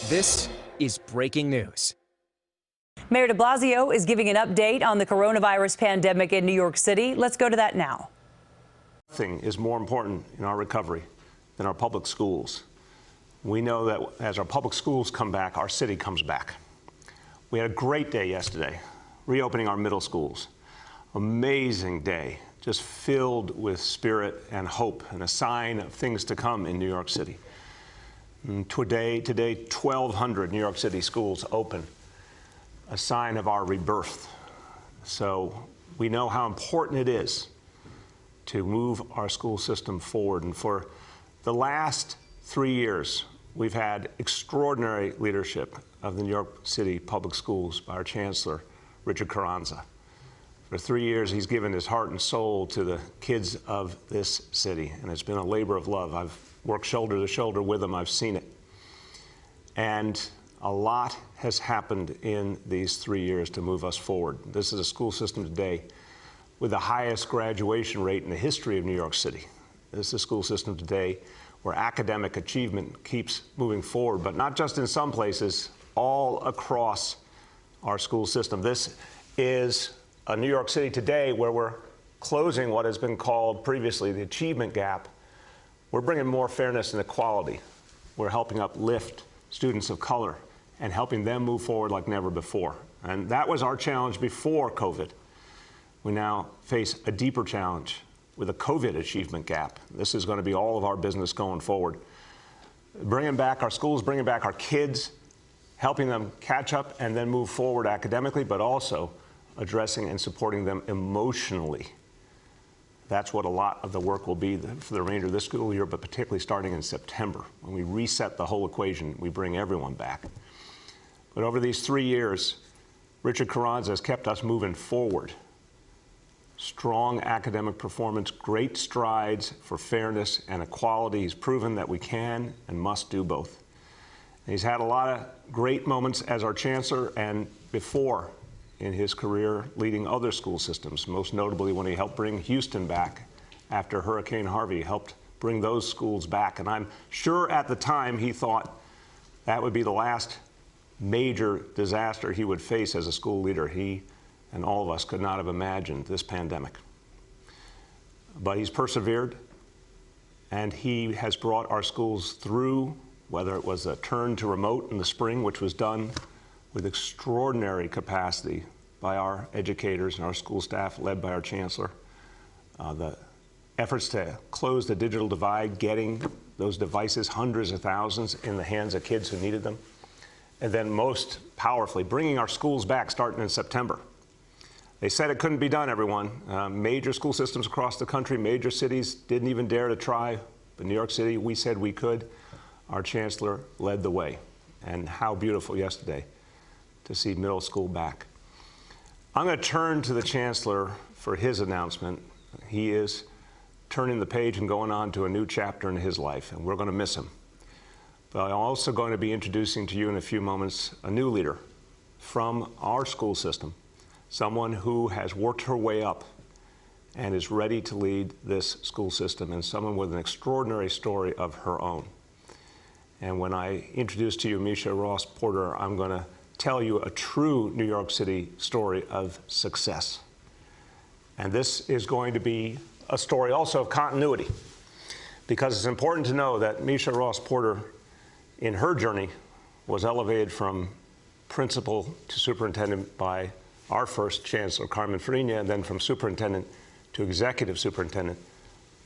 This is breaking news. Mayor de Blasio is giving an update on the coronavirus pandemic in New York City. Let's go to that now. Nothing is more important in our recovery than our public schools. We know that as our public schools come back, our city comes back. We had a great day yesterday, reopening our middle schools. Amazing day, just filled with spirit and hope and a sign of things to come in New York City. And today, 1,200 New York City schools open, a sign of our rebirth. So we know how important it is to move our school system forward. And for the last 3 years, we've had extraordinary leadership of the New York City public schools by our Chancellor, Richard Carranza. For 3 years, he's given his heart and soul to the kids of this city, and it's been a labor of love. I've worked shoulder to shoulder with him. I've seen it. And a lot has happened in these 3 years to move us forward. This is a school system today with the highest graduation rate in the history of New York City. This is a school system today where academic achievement keeps moving forward, but not just in some places, all across our school system. This is a New York City today where we're closing what has been called previously the achievement gap. We're bringing more fairness and equality. We're helping uplift students of color and helping them move forward like never before. And that was our challenge before COVID. We now face a deeper challenge with a COVID achievement gap. This is going to be all of our business going forward. Bringing back our schools, bringing back our kids, helping them catch up and then move forward academically, but also addressing and supporting them emotionally. That's what a lot of the work will be for the remainder of this school year, but particularly starting in September. When we reset the whole equation, we bring everyone back. But over these 3 years, Richard Carranza has kept us moving forward. Strong academic performance, great strides for fairness and equality. He's proven that we can and must do both. And he's had a lot of great moments as our chancellor and before in his career leading other school systems, most notably when he helped bring Houston back after Hurricane Harvey, helped bring those schools back. And I'm sure at the time he thought that would be the last major disaster he would face as a school leader. He and all of us could not have imagined this pandemic. But he's persevered, and he has brought our schools through, whether it was a turn to remote in the spring, which was done with extraordinary capacity by our educators and our school staff, led by our chancellor. The efforts to close the digital divide, getting those devices, hundreds of thousands, in the hands of kids who needed them. And then most powerfully, bringing our schools back starting in September. They said it couldn't be done, everyone. Major school systems across the country, major cities didn't even dare to try. But New York City, we said we could. Our chancellor led the way. And how beautiful yesterday to see middle school back. I'm going to turn to the chancellor for his announcement. He is turning the page and going on to a new chapter in his life, and we're going to miss him. But I'm also going to be introducing to you in a few moments a new leader from our school system, someone who has worked her way up and is ready to lead this school system, and someone with an extraordinary story of her own. And when I introduce to you Meisha Ross Porter, I'm going to tell you a true New York City story of success. And this is going to be a story also of continuity, because it's important to know that Meisha Ross Porter, in her journey, was elevated from principal to superintendent by our first chancellor, Carmen Farina, and then from superintendent to executive superintendent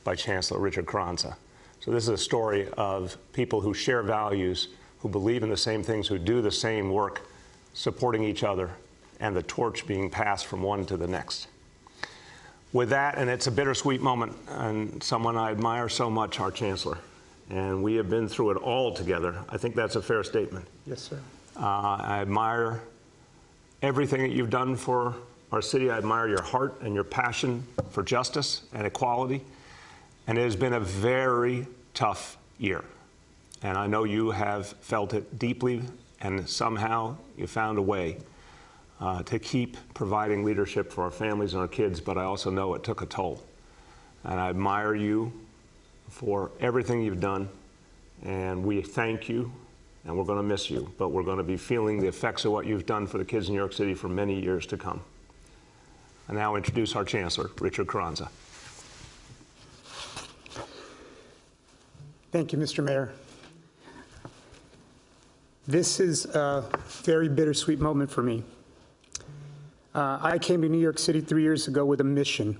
by Chancellor Richard Carranza. So this is a story of people who share values, who believe in the same things, who do the same work, supporting each other, and the torch being passed from one to the next. With that, and it's a bittersweet moment, and someone I admire so much, our chancellor, and we have been through it all together. I think that's a fair statement. Yes, sir. I admire everything that you've done for our city. I admire your heart and your passion for justice and equality, and it has been a very tough year. And I know you have felt it deeply, and somehow you found a way to keep providing leadership for our families and our kids, but I also know it took a toll. And I admire you for everything you've done, and we thank you and we're going to miss you, but we're going to be feeling the effects of what you've done for the kids in New York City for many years to come. I now introduce our Chancellor, Richard Carranza. Thank you, Mr. Mayor. This is a very bittersweet moment for me. I came to New York City 3 years ago with a mission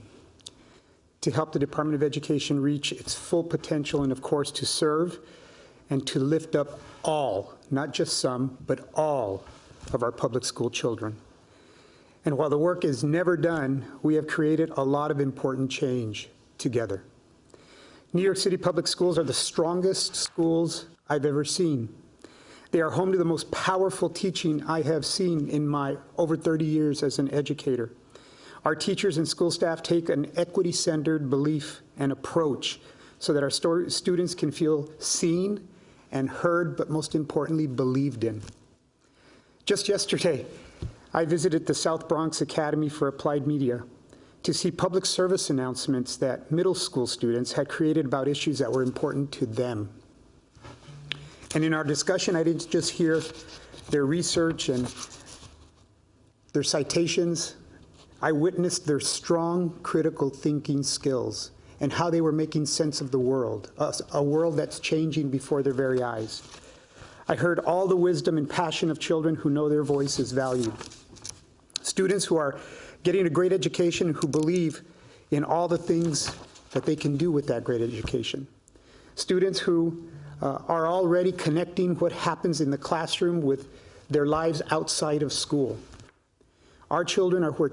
to help the Department of Education reach its full potential and, of course, to serve and to lift up all, not just some, but all of our public school children. And while the work is never done, we have created a lot of important change together. New York City public schools are the strongest schools I've ever seen. They are home to the most powerful teaching I have seen in my over 30 years as an educator. Our teachers and school staff take an equity-centered belief and approach so that our students can feel seen and heard, but most importantly, believed in. Just yesterday, I visited the South Bronx Academy for Applied Media to see public service announcements that middle school students had created about issues that were important to them. And in our discussion, I didn't just hear their research and their citations. I witnessed their strong critical thinking skills and how they were making sense of the world, a world that's changing before their very eyes. I heard all the wisdom and passion of children who know their voice is valued. Students who are getting a great education, who believe in all the things that they can do with that great education. Students who are already connecting what happens in the classroom with their lives outside of school. Our schools are where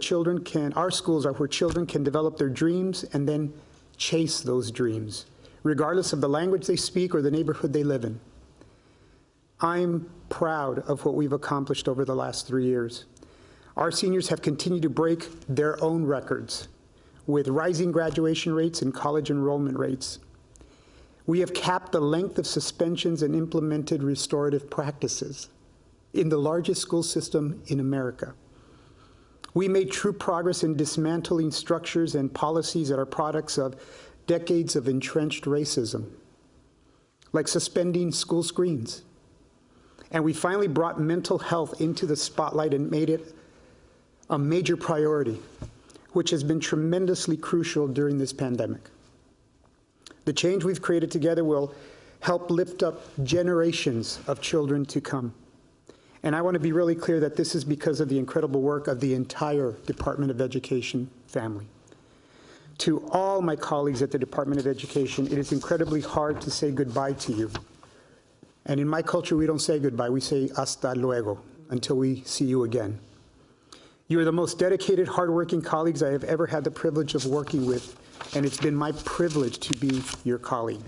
children can develop their dreams and then chase those dreams, regardless of the language they speak or the neighborhood they live in. I'm proud of what we've accomplished over the last 3 years. Our seniors have continued to break their own records with rising graduation rates and college enrollment rates. We have capped the length of suspensions and implemented restorative practices in the largest school system in America. We made true progress in dismantling structures and policies that are products of decades of entrenched racism, like suspending school screens. And we finally brought mental health into the spotlight and made it a major priority, which has been tremendously crucial during this pandemic. The change we've created together will help lift up generations of children to come. And I want to be really clear that this is because of the incredible work of the entire Department of Education family. To all my colleagues at the Department of Education, it is incredibly hard to say goodbye to you. And in my culture, we don't say goodbye, we say hasta luego, until we see you again. You are the most dedicated, hardworking colleagues I have ever had the privilege of working with, and it's been my privilege to be your colleague.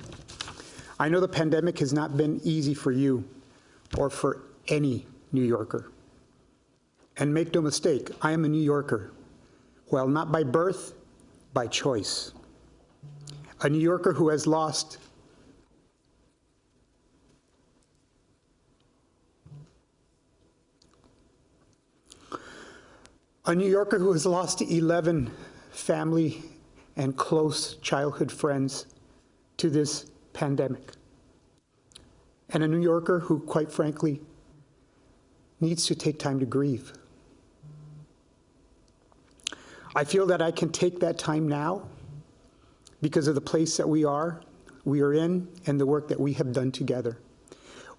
I know the pandemic has not been easy for you or for any New Yorker. And make no mistake, I am a New Yorker. Well, not by birth, by choice. A New Yorker who has lost A New Yorker who has lost 11 family and close childhood friends to this pandemic. And a New Yorker who, quite frankly, needs to take time to grieve. I feel that I can take that time now because of the place that we are in, and the work that we have done together.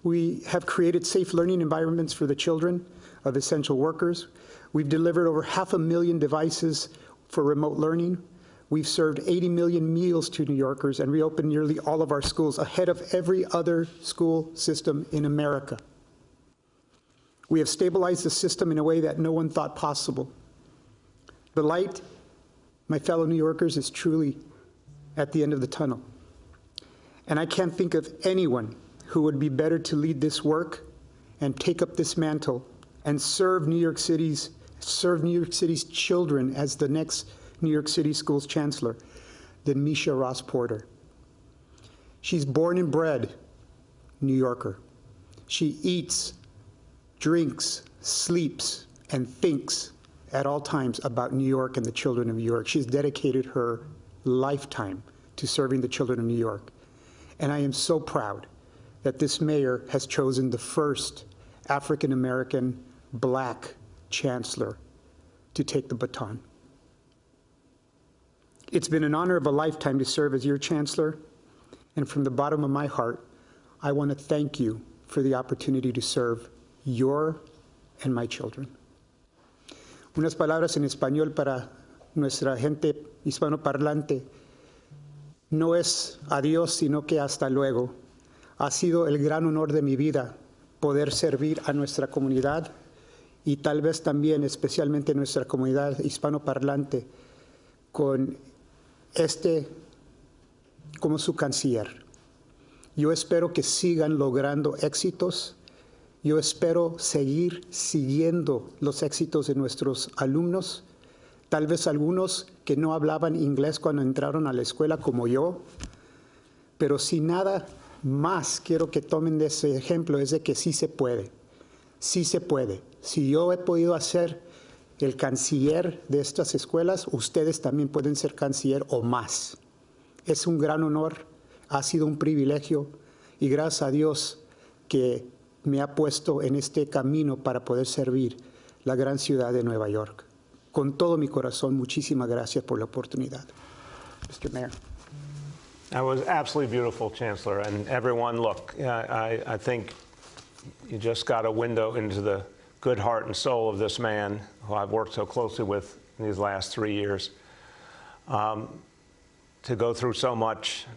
We have created safe learning environments for the children of essential workers. We've delivered over 500,000 devices for remote learning. We've served 80 million meals to New Yorkers and reopened nearly all of our schools ahead of every other school system in America. We have stabilized the system in a way that no one thought possible. The light, my fellow New Yorkers, is truly at the end of the tunnel. And I can't think of anyone who would be better to lead this work and take up this mantle and serve New York City's children as the next New York City Schools Chancellor than Meisha Ross Porter. She's born and bred New Yorker. She eats, drinks, sleeps, and thinks at all times about New York and the children of New York. She's dedicated her lifetime to serving the children of New York. And I am so proud that this mayor has chosen the first African-American black chancellor to take the baton. It's been an honor of a lifetime to serve as your chancellor, and from the bottom of my heart, I want to thank you for the opportunity to serve your and my children. Unas palabras en español para nuestra gente hispanoparlante. No es adiós, sino que hasta luego. Ha sido el gran honor de mi vida poder servir a nuestra comunidad y tal vez también, especialmente nuestra comunidad hispanoparlante, con como su canciller. Yo espero que sigan logrando éxitos. Yo espero seguir siguiendo los éxitos de nuestros alumnos, tal vez algunos que no hablaban inglés cuando entraron a la escuela como yo, pero si nada más quiero que tomen de ese ejemplo es de que sí se puede, sí se puede. Si yo he podido hacer el canciller de estas escuelas, ustedes también pueden ser canciller o más. Es un gran honor, ha sido un privilegio y gracias a Dios que me ha puesto en este camino para poder servir la gran ciudad de Nueva York. Con todo mi corazón, muchísimas gracias por la oportunidad. Mr. Mayor. That was absolutely beautiful, Chancellor. And everyone, look, I think you just got a window into the good heart and soul of this man who I've worked so closely with in these last 3 years. To go through so much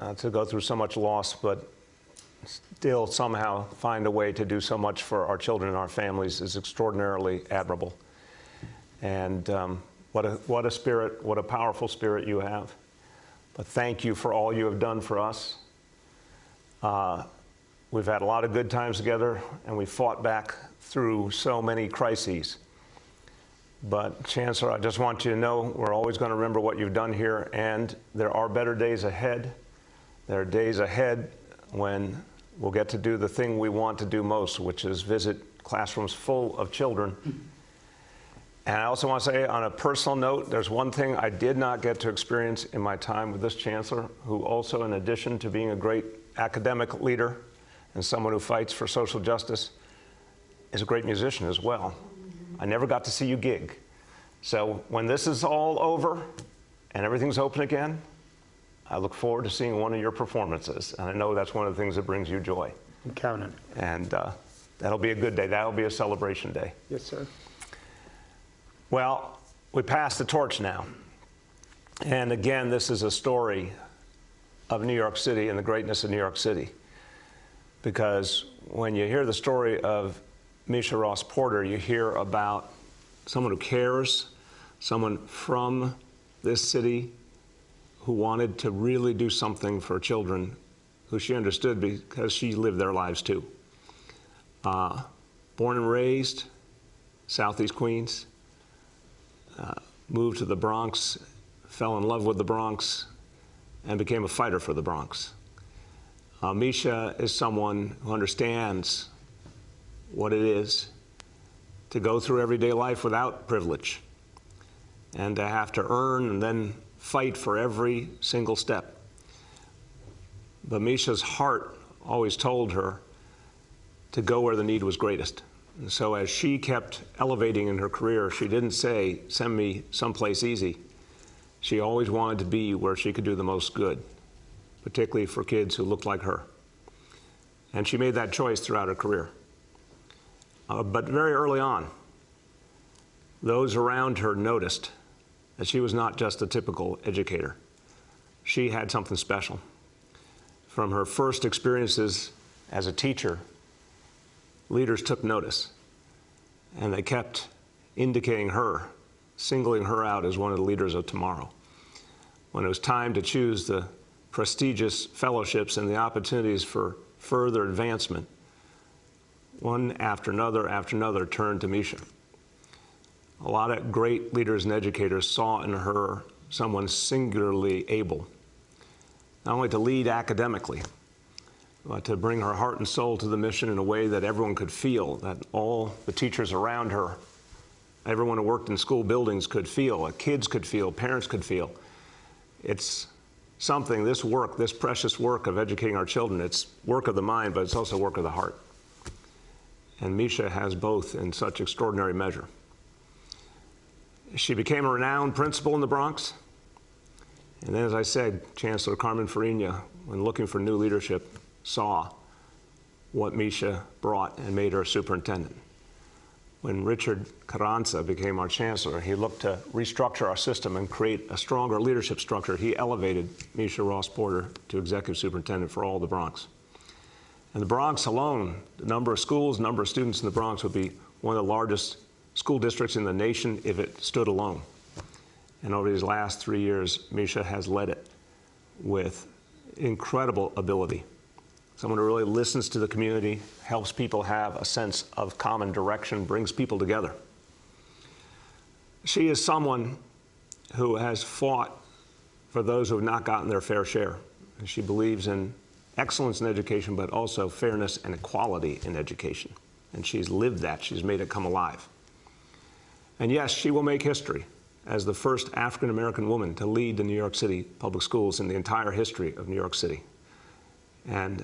loss, but still somehow find a way to do so much for our children and our families is extraordinarily admirable. And what a spirit, what a powerful spirit you have. But thank you for all you have done for us. We've had a lot of good times together, and we fought back through so many crises. But Chancellor, I just want you to know we're always going to remember what you've done here, and there are better days ahead. There are days ahead when we'll get to do the thing we want to do most, which is visit classrooms full of children. And I also want to say, on a personal note, there's one thing I did not get to experience in my time with this chancellor, who also, in addition to being a great academic leader and someone who fights for social justice, is a great musician as well. I never got to see you gig. So when this is all over and everything's open again, I look forward to seeing one of your performances. And I know that's one of the things that brings you joy. I'm counting. And that'll be a good day. That'll be a celebration day. Yes, sir. Well, we pass the torch now. And again, this is a story of New York City and the greatness of New York City. Because when you hear the story of Meisha Ross Porter, you hear about someone who cares, someone from this city who wanted to really do something for children who she understood because she lived their lives too. Born and raised, Southeast Queens, moved to the Bronx, fell in love with the Bronx, and became a fighter for the Bronx. Meisha is someone who understands what it is to go through everyday life without privilege and to have to earn and then fight for every single step. But Meisha's heart always told her to go where the need was greatest. And so as she kept elevating in her career, she didn't say, send me someplace easy. She always wanted to be where she could do the most good, particularly for kids who looked like her. And she made that choice throughout her career. But very early on, those around her noticed that she was not just a typical educator. She had something special. From her first experiences as a teacher, leaders took notice, and they kept indicating her, singling her out as one of the leaders of tomorrow. When it was time to choose the prestigious fellowships and the opportunities for further advancement, one after another turned to Meisha. A lot of great leaders and educators saw in her someone singularly able, not only to lead academically, but to bring her heart and soul to the mission in a way that everyone could feel, that all the teachers around her, everyone who worked in school buildings could feel, kids could feel, parents could feel. It's something, this work, this precious work of educating our children, it's work of the mind, but it's also work of the heart. And Meisha has both in such extraordinary measure. She became a renowned principal in the Bronx. And then, as I said, Chancellor Carmen Farina, when looking for new leadership, saw what Meisha brought and made her superintendent. When Richard Carranza became our chancellor, he looked to restructure our system and create a stronger leadership structure. He elevated Meisha Ross Porter to executive superintendent for all the Bronx. And the Bronx alone, the number of schools, number of students in the Bronx would be one of the largest school districts in the nation if it stood alone. And over these last 3 years, Meisha has led it with incredible ability. Someone who really listens to the community, helps people have a sense of common direction, brings people together. She is someone who has fought for those who have not gotten their fair share. She believes in excellence in education, but also fairness and equality in education. And she's lived that. She's made it come alive. And yes, she will make history as the first African-American woman to lead the New York City public schools in the entire history of New York City. And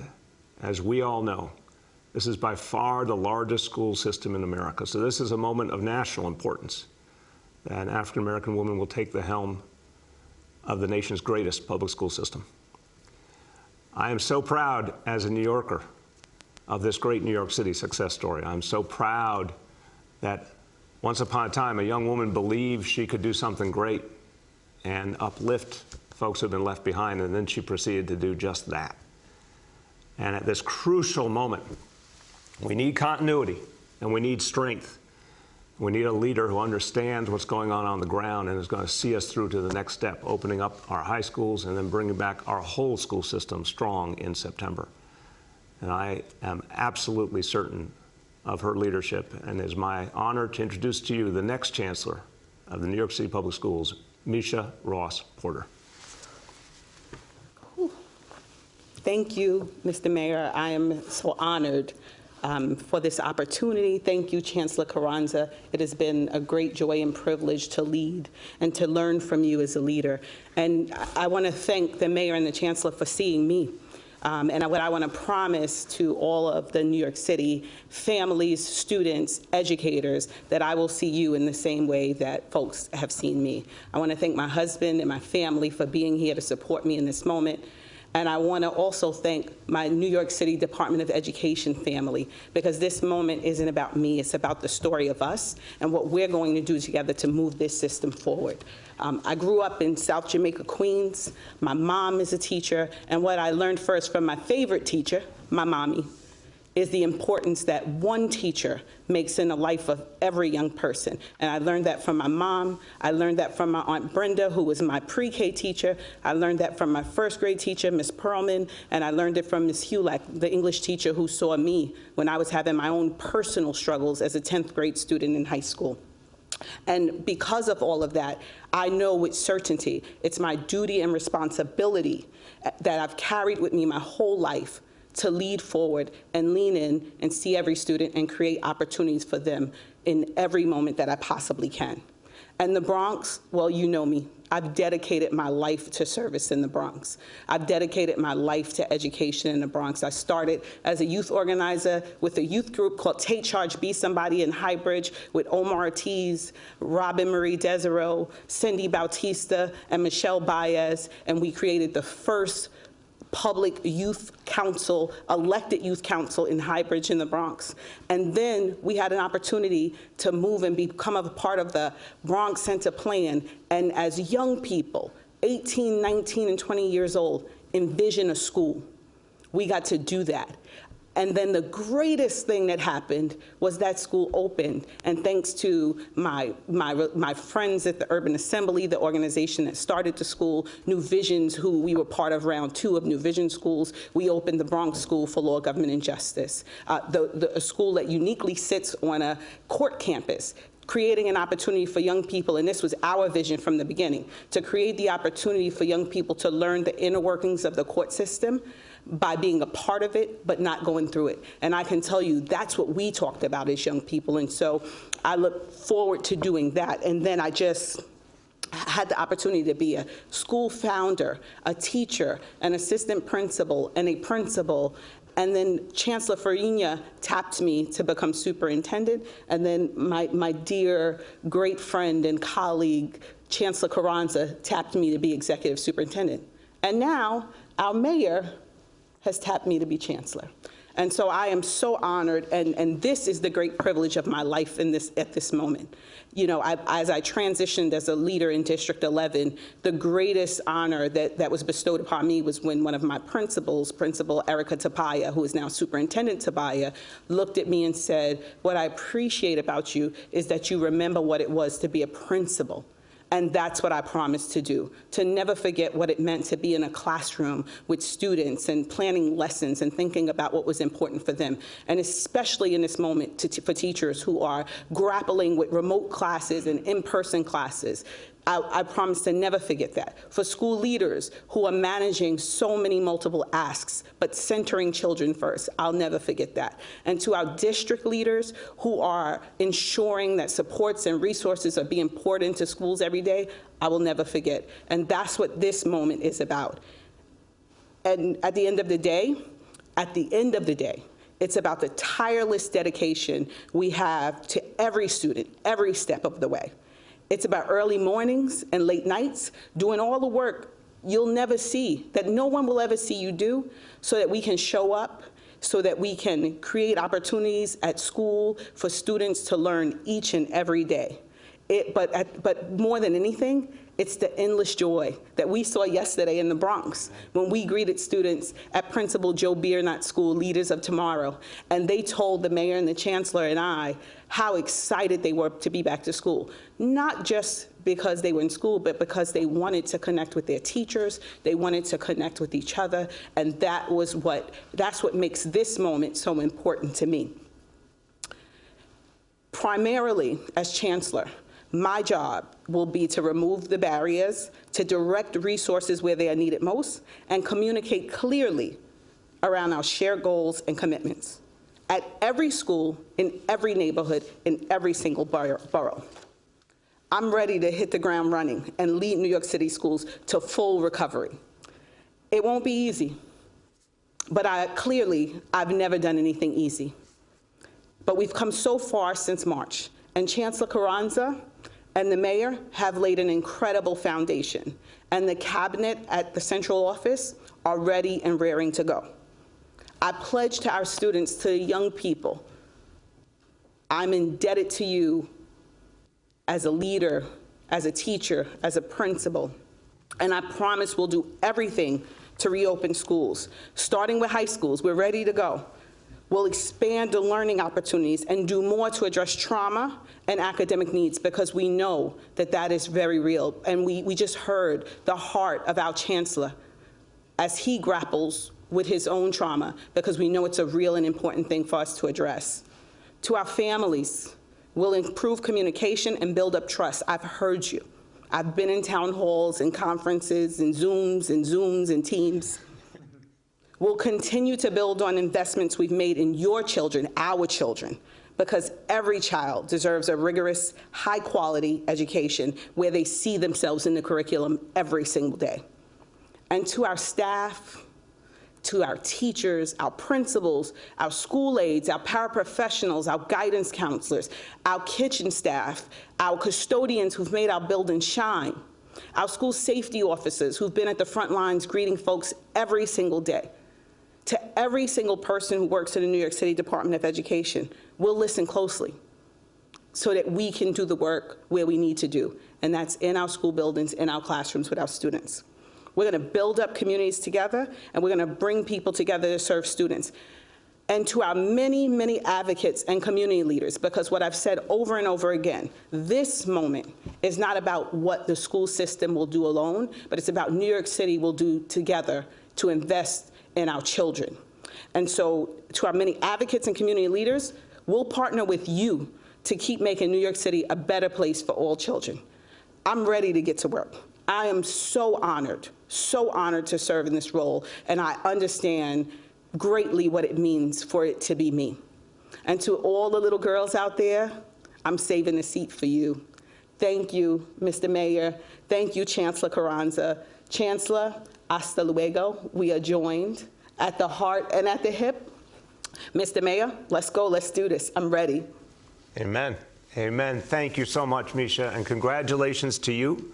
as we all know, this is by far the largest school system in America. So this is a moment of national importance that an African-American woman will take the helm of the nation's greatest public school system. I am so proud as a New Yorker of this great New York City success story. I'm so proud that once upon a time, a young woman believed she could do something great and uplift folks who have been left behind, and then she proceeded to do just that. And at this crucial moment, we need continuity and we need strength. We need a leader who understands what's going on the ground and is going to see us through to the next step, opening up our high schools and then bringing back our whole school system strong in September. And I am absolutely certain of her leadership, and it's my honor to introduce to you the next chancellor of the New York City Public Schools, Meisha Ross Porter. Thank you, Mr. Mayor. I am so honored for this opportunity. Thank you, Chancellor Carranza. It has been a great joy and privilege to lead and to learn from you as a leader. And I want to thank the Mayor and the Chancellor for seeing me. And what I want to promise to all of the New York City families, students, educators, that I will see you in the same way that folks have seen me. I want to thank my husband and my family for being here to support me in this moment. And I want to also thank my New York City Department of Education family, because this moment isn't about me, it's about the story of us and what we're going to do together to move this system forward. I grew up in South Jamaica, Queens. My mom is a teacher, and what I learned first from my favorite teacher, my mommy, is the importance that one teacher makes in the life of every young person. And I learned that from my mom. I learned that from my Aunt Brenda, who was my pre-K teacher. I learned that from my first grade teacher, Miss Perlman, and I learned it from Miss Hulak, the English teacher who saw me when I was having my own personal struggles as a 10th grade student in high school. And because of all of that, I know with certainty it's my duty and responsibility that I've carried with me my whole life to lead forward and lean in and see every student and create opportunities for them in every moment that I possibly can. And the Bronx, well, you know me. I've dedicated my life to service in the Bronx. I've dedicated my life to education in the Bronx. I started as a youth organizer with a youth group called Take Charge, Be Somebody in Highbridge with Omar Ortiz, Robin Marie Desereau, Cindy Bautista, and Michelle Baez, and we created the first public youth council, elected youth council in Highbridge in the Bronx. And then we had an opportunity to move and become a part of the Bronx Center Plan. And as young people, 18, 19, and 20 years old, envision a school. We got to do that. And then the greatest thing that happened was that school opened. And thanks to my friends at the Urban Assembly, the organization that started the school, New Visions, who we were part of round 2 of New Vision schools, we opened the Bronx School for Law, Government, and Justice, a school that uniquely sits on a court campus, creating an opportunity for young people, and this was our vision from the beginning, to create the opportunity for young people to learn the inner workings of the court system by being a part of it, but not going through it. And I can tell you that's what we talked about as young people, and so I look forward to doing that. And then I just had the opportunity to be a school founder, a teacher, an assistant principal, and a principal. And then Chancellor Farina tapped me to become superintendent. And then my dear, great friend and colleague, Chancellor Carranza, tapped me to be executive superintendent. And now our mayor has tapped me to be chancellor. And so I am so honored, and this is the great privilege of my life at this moment. You know, as I transitioned as a leader in District 11, the greatest honor that was bestowed upon me was when one of my principals, Principal Erica Tapaya, who is now Superintendent Tapaya, looked at me and said, "What I appreciate about you is that you remember what it was to be a principal." And that's what I promised to do, to never forget what it meant to be in a classroom with students and planning lessons and thinking about what was important for them. And especially in this moment for teachers who are grappling with remote classes and in-person classes. I promise to never forget that. For school leaders who are managing so many multiple asks, but centering children first, I'll never forget that. And to our district leaders who are ensuring that supports and resources are being poured into schools every day, I will never forget. And that's what this moment is about. And at the end of the day, it's about the tireless dedication we have to every student, every step of the way. It's about early mornings and late nights, doing all the work you'll never see, that no one will ever see you do, so that we can show up, so that we can create opportunities at school for students to learn each and every day. But more than anything, it's the endless joy that we saw yesterday in the Bronx when we greeted students at Principal Joe Biernot School, Leaders of Tomorrow, and they told the mayor and the chancellor and I how excited they were to be back to school. Not just because they were in school, but because they wanted to connect with their teachers, they wanted to connect with each other, and that's what makes this moment so important to me. Primarily, as chancellor, my job will be to remove the barriers, to direct resources where they are needed most, and communicate clearly around our shared goals and commitments at every school, in every neighborhood, in every single borough. I'm ready to hit the ground running and lead New York City schools to full recovery. It won't be easy, but I've never done anything easy. But we've come so far since March, and Chancellor Carranza and the mayor have laid an incredible foundation, and the cabinet at the central office are ready and raring to go. I pledge to our students, to the young people, I'm indebted to you as a leader, as a teacher, as a principal, and I promise we'll do everything to reopen schools. Starting with high schools, we're ready to go. We'll expand the learning opportunities and do more to address trauma and academic needs, because we know that that is very real. And we just heard the heart of our chancellor as he grapples with his own trauma, because we know it's a real and important thing for us to address. To our families, we'll improve communication and build up trust. I've heard you. I've been in town halls and conferences and Zooms and Teams. We'll continue to build on investments we've made in your children, our children, because every child deserves a rigorous, high-quality education where they see themselves in the curriculum every single day. And to our staff, to our teachers, our principals, our school aides, our paraprofessionals, our guidance counselors, our kitchen staff, our custodians who've made our building shine, our school safety officers who've been at the front lines greeting folks every single day. To every single person who works in the New York City Department of Education, we'll listen closely so that we can do the work where we need to do, and that's in our school buildings, in our classrooms with our students. We're going to build up communities together, and we're going to bring people together to serve students. And to our many, many advocates and community leaders, because what I've said over and over again, this moment is not about what the school system will do alone, but it's about New York City will do together to invest in our children. And so to our many advocates and community leaders, we'll partner with you to keep making New York City a better place for all children. I'm ready to get to work. I am so honored to serve in this role, and I understand greatly what it means for it to be me. And to all the little girls out there, I'm saving a seat for you. Thank you, Mr. Mayor. Thank you, Chancellor Carranza. Chancellor, hasta luego. We are joined at the heart and at the hip. Mr. Mayor, let's go. Let's do this. I'm ready. Amen. Amen. Thank you so much, Meisha, and congratulations to you,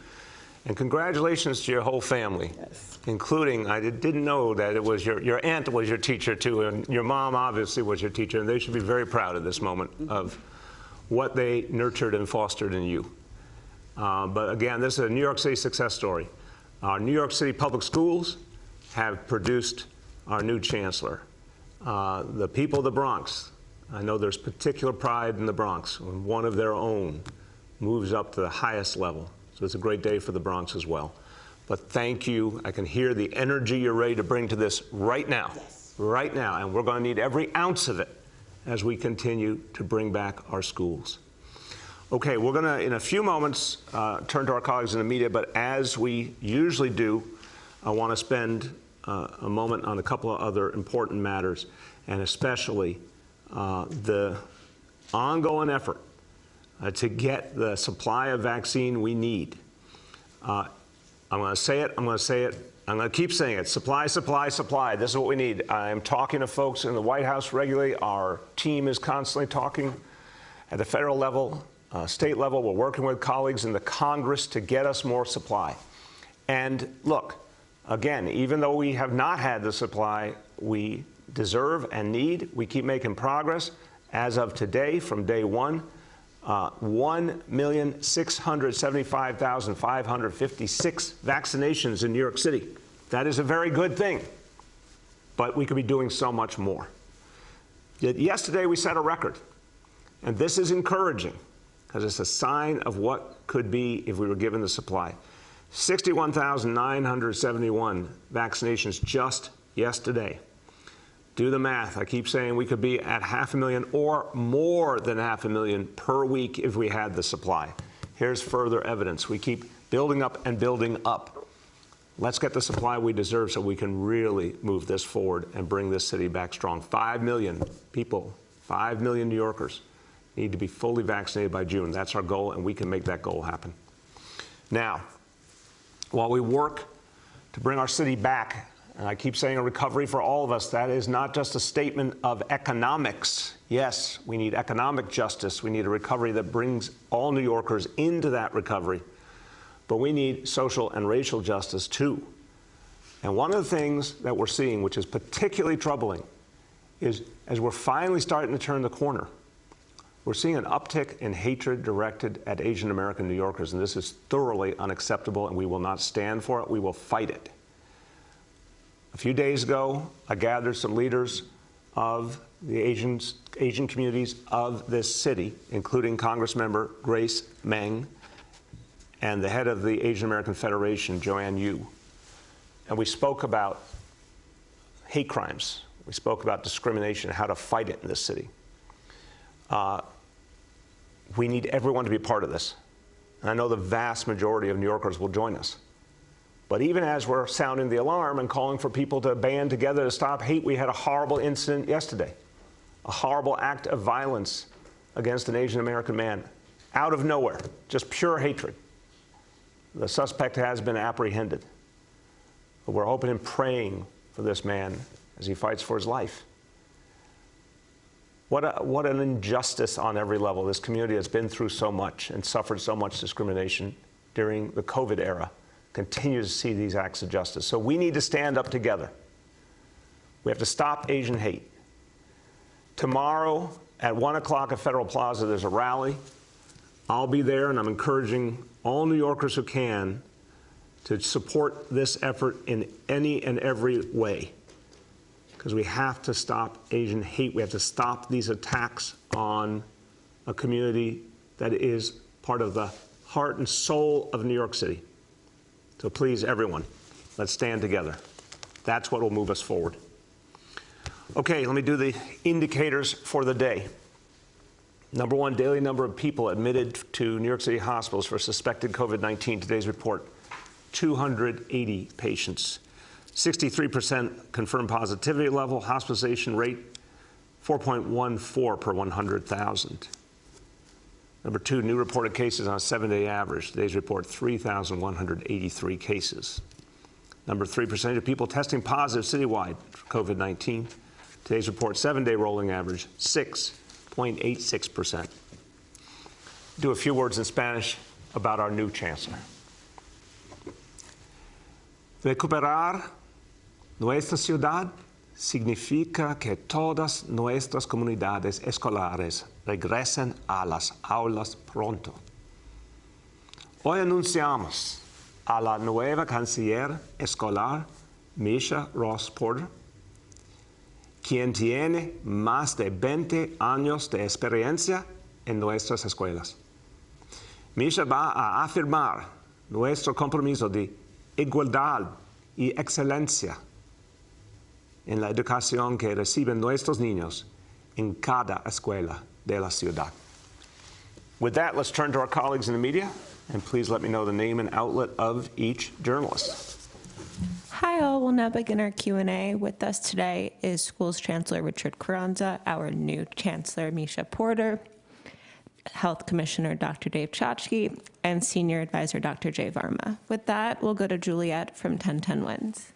and congratulations to your whole family, Yes. including, I didn't know that it was your aunt was your teacher too, and your mom obviously was your teacher, and they should be very proud of this moment of what they nurtured and fostered in you. But again, this is a New York City success story. Our New York City public schools have produced our new chancellor. The people of the Bronx, I know there's particular pride in the Bronx when one of their own moves up to the highest level. So it's a great day for the Bronx as well. But thank you. I can hear the energy you're ready to bring to this right now. Yes. Right now. And we're going to need every ounce of it as we continue to bring back our schools. Okay, we're going to, in a few moments, turn to our colleagues in the media. But as we usually do, I want to spend a moment on a couple of other important matters, and especially the ongoing effort to get the supply of vaccine we need. I'm going to say it, I'm going to say it, I'm going to keep saying it. Supply, supply, supply. This is what we need. I am talking to folks in the White House regularly. Our team is constantly talking at the federal level, state level. We're working with colleagues in the Congress to get us more supply. And look, again, even though we have not had the supply we deserve and need, we keep making progress. As of today, from day one, 1,675,556 vaccinations in New York City. That is a very good thing, but we could be doing so much more. Yet yesterday we set a record, and this is encouraging because it's a sign of what could be if we were given the supply. 61,971 vaccinations just yesterday. Do the math. I keep saying we could be at 500,000 or more than 500,000 per week if we had the supply. Here's further evidence. We keep building up and building up. Let's get the supply we deserve so we can really move this forward and bring this city back strong. 5 million people, 5 million New Yorkers need to be fully vaccinated by June. That's our goal, and we can make that goal happen. Now, while we work to bring our city back, and I keep saying a recovery for all of us, that is not just a statement of economics. Yes, we need economic justice. We need a recovery that brings all New Yorkers into that recovery. But we need social and racial justice too. And one of the things that we're seeing, which is particularly troubling, is as we're finally starting to turn the corner, we're seeing an uptick in hatred directed at Asian American New Yorkers, and this is thoroughly unacceptable, and we will not stand for it. We will fight it. A few days ago, I gathered some leaders of the Asian communities of this city, including Congressmember Grace Meng and the head of the Asian American Federation, Joanne Yu. And we spoke about hate crimes. We spoke about discrimination, how to fight it in this city. We need everyone to be a part of this. And I know the vast majority of New Yorkers will join us. But even as we're sounding the alarm and calling for people to band together to stop hate, we had a horrible incident yesterday, a horrible act of violence against an Asian American man, out of nowhere, just pure hatred. The suspect has been apprehended. But we're hoping and praying for this man as he fights for his life. What an injustice on every level. This community has been through so much and suffered so much discrimination during the COVID era. Continues to see these acts of justice. So we need to stand up together. We have to stop Asian hate. Tomorrow at 1 o'clock at Federal Plaza, there's a rally. I'll be there, and I'm encouraging all New Yorkers who can to support this effort in any and every way, because we have to stop Asian hate. We have to stop these attacks on a community that is part of the heart and soul of New York City. So please, everyone, let's stand together. That's what will move us forward. Okay, let me do the indicators for the day. Number one, daily number of people admitted to New York City hospitals for suspected COVID-19. Today's report, 280 patients. 63% confirmed positivity level, hospitalization rate 4.14 per 100,000. Number 2, new reported cases on a 7-day average. Today's report, 3,183 cases. Number 3, percentage of people testing positive citywide for COVID-19. Today's report, 7-day rolling average, 6.86%. Do a few words in Spanish about our new chancellor. Recuperar nuestra ciudad significa que todas nuestras comunidades escolares regresen a las aulas pronto. Hoy anunciamos a la nueva canciller escolar, Meisha Ross Porter, quien tiene más de 20 años de experiencia en nuestras escuelas. Meisha va a afirmar nuestro compromiso de igualdad y excelencia en la educación que reciben nuestros niños en cada escuela de la ciudad. With that, let's turn to our colleagues in the media, and please let me know the name and outlet of each journalist. Hi all, we'll now begin our Q&A. With us today is Schools Chancellor Richard Carranza, our new Chancellor Meisha Porter, Health Commissioner Dr. Dave Chachki, and Senior Advisor Dr. Jay Varma. With that, we'll go to Juliet from 1010 Wins.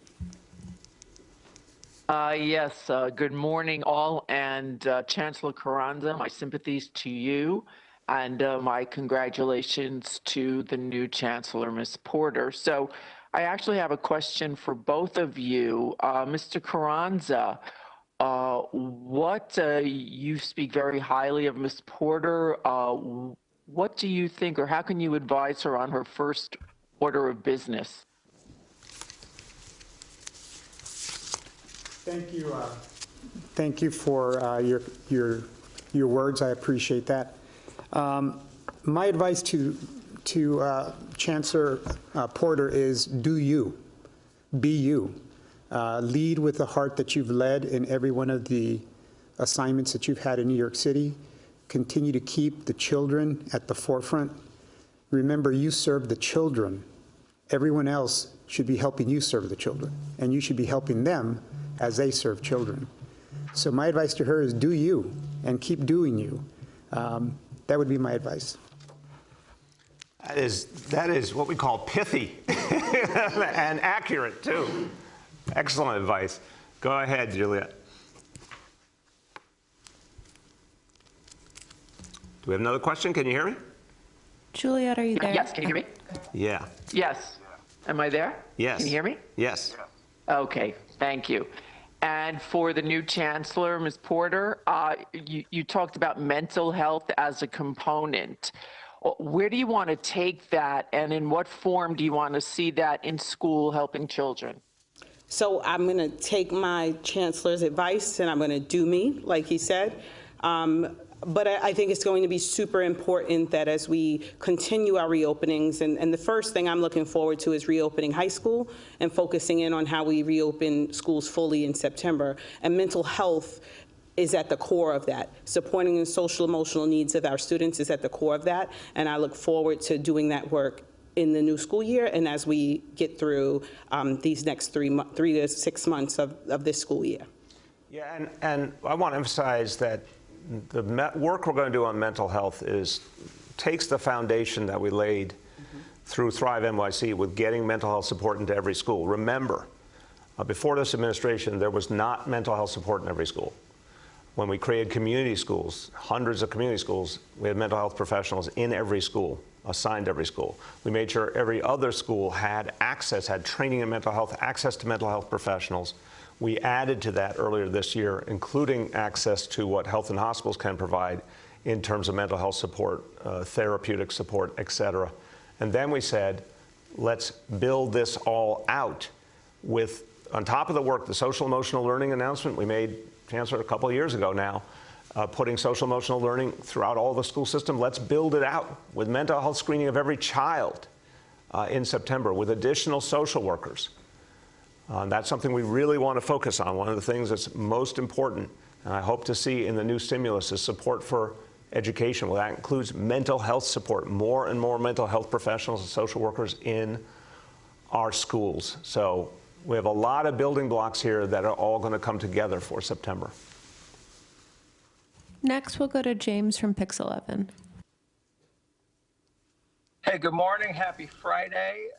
Yes, good morning all, and Chancellor Carranza, my sympathies to you, and my congratulations to the new Chancellor, Ms. Porter. So I actually have a question for both of you. Mr. Carranza, you speak very highly of Ms. Porter. What do you think, or how can you advise her on her first order of business? Thank you. Thank you for your words. I appreciate that. My advice to Chancellor Porter is do you, be you. Lead with the heart that you've led in every one of the assignments that you've had in New York City. Continue to keep the children at the forefront. Remember, you serve the children. Everyone else should be helping you serve the children, and you should be helping them as they serve children. So my advice to her is do you and keep doing you. That would be my advice. That is what we call pithy and accurate, too. Excellent advice. Go ahead, Juliet. Do we have another question? Can you hear me? Juliet, are you there? Yes, can you hear me? Yeah. Yes. Am I there? Yes. Can you hear me? Yes. Okay, thank you. And for the new Chancellor, Ms. Porter, you talked about mental health as a component. Where do you want to take that, and in what form do you want to see that in school helping children? So I'm going to take my chancellor's advice and I'm going to do me, like he said. But I think it's going to be super important that as we continue our reopenings, and the first thing I'm looking forward to is reopening high school and focusing in on how we reopen schools fully in September. And mental health is at the core of that. Supporting the social emotional needs of our students is at the core of that. And I look forward to doing that work in the new school year and as we get through these next 3 to 6 months of this school year. Yeah, and I want to emphasize that the work we're going to do on mental health takes the foundation that we laid through Thrive NYC with getting mental health support into every school. Remember, before this administration, there was not mental health support in every school. When we created community schools, hundreds of community schools, we had mental health professionals in every school, assigned to every school. We made sure every other school had training in mental health, access to mental health professionals. We added to that earlier this year, including access to what health and hospitals can provide in terms of mental health support, therapeutic support, et cetera. And then we said, let's build this all out with, on top of the work, the social emotional learning announcement we made, Chancellor, a couple of years ago now, putting social emotional learning throughout all the school system. Let's build it out with mental health screening of every child in September with additional social workers. That's something we really want to focus on. One of the things that's most important, and I hope to see in the new stimulus, is support for education. Well, that includes mental health support, more and more mental health professionals and social workers in our schools. So we have a lot of building blocks here that are all going to come together for September. Next, we'll go to James from Pix 11. Hey, good morning. Happy Friday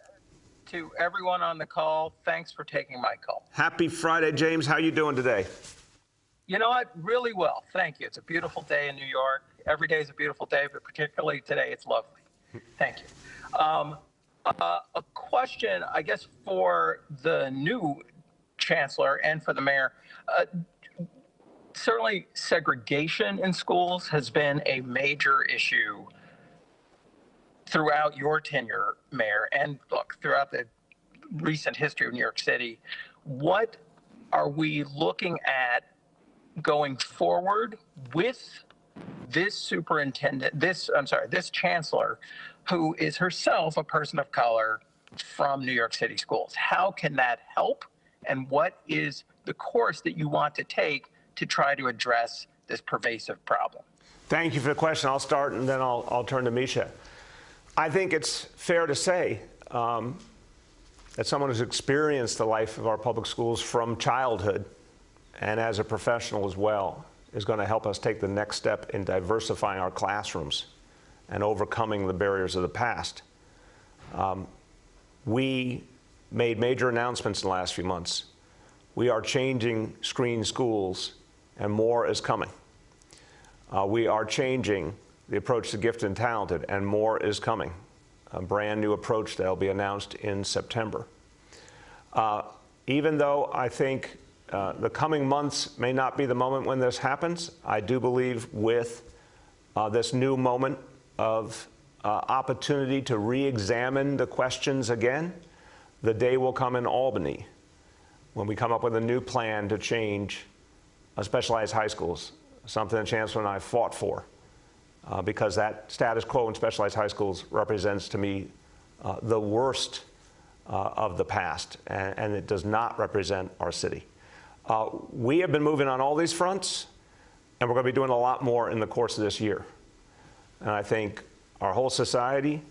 to everyone on the call. Thanks for taking my call. Happy Friday, James. How you doing today? You know what? Really well. Thank you. It's a beautiful day in New York. Every day is a beautiful day, but particularly today, it's lovely. Thank you. A question, I guess, for the new chancellor and for the mayor. Certainly, segregation in schools has been a major issue throughout your tenure, Mayor, and look, throughout the recent history of New York City. What are we looking at going forward with this this chancellor, who is herself a person of color from New York City schools? How can that help? And what is the course that you want to take to try to address this pervasive problem? Thank you for the question. I'll start and then I'll turn to Meisha. I think it's fair to say that someone who's experienced the life of our public schools from childhood and as a professional as well is going to help us take the next step in diversifying our classrooms and overcoming the barriers of the past. We made major announcements in the last few months. We are changing screen schools, and more is coming. We are changing the approach to gifted and talented, and more is coming. A brand new approach that will be announced in September. Even though I think the coming months may not be the moment when this happens, I do believe with this new moment of opportunity to re-examine the questions again, the day will come in Albany when we come up with a new plan to change specialized high schools, something the Chancellor and I fought for, because that status quo in specialized high schools represents to me the worst of the past, and it does not represent our city. We have been moving on all these fronts, and we're going to be doing a lot more in the course of this year. And I think our whole society,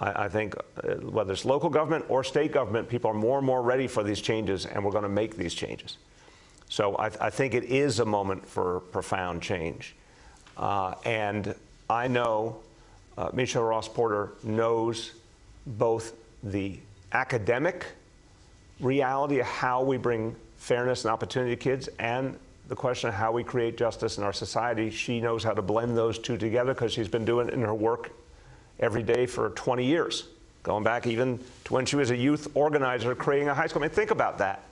I think whether it's local government or state government, people are more and more ready for these changes, and we're going to make these changes. So I think it is a moment for profound change. And I know Meisha Ross Porter knows both the academic reality of how we bring fairness and opportunity to kids and the question of how we create justice in our society. She knows how to blend those two together because she's been doing it in her work every day for 20 years, going back even to when she was a youth organizer creating a high school. I mean, think about that.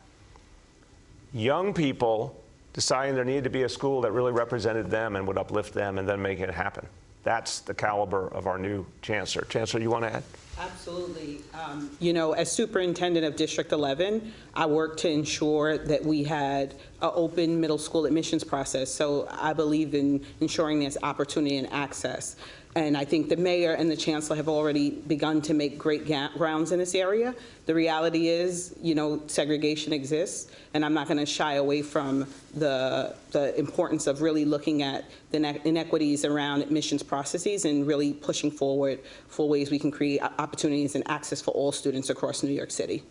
Young people deciding there needed to be a school that really represented them and would uplift them and then make it happen. That's the caliber of our new chancellor. Chancellor, you want to add? Absolutely. You know, as superintendent of District 11, I worked to ensure that we had an open middle school admissions process. So I believe in ensuring there's opportunity and access. And I think the mayor and the chancellor have already begun to make great grounds in this area. The reality is, you know, segregation exists, and I'm not going to shy away from the importance of really looking at the inequities around admissions processes and really pushing forward for ways we can create opportunities and access for all students across New York City.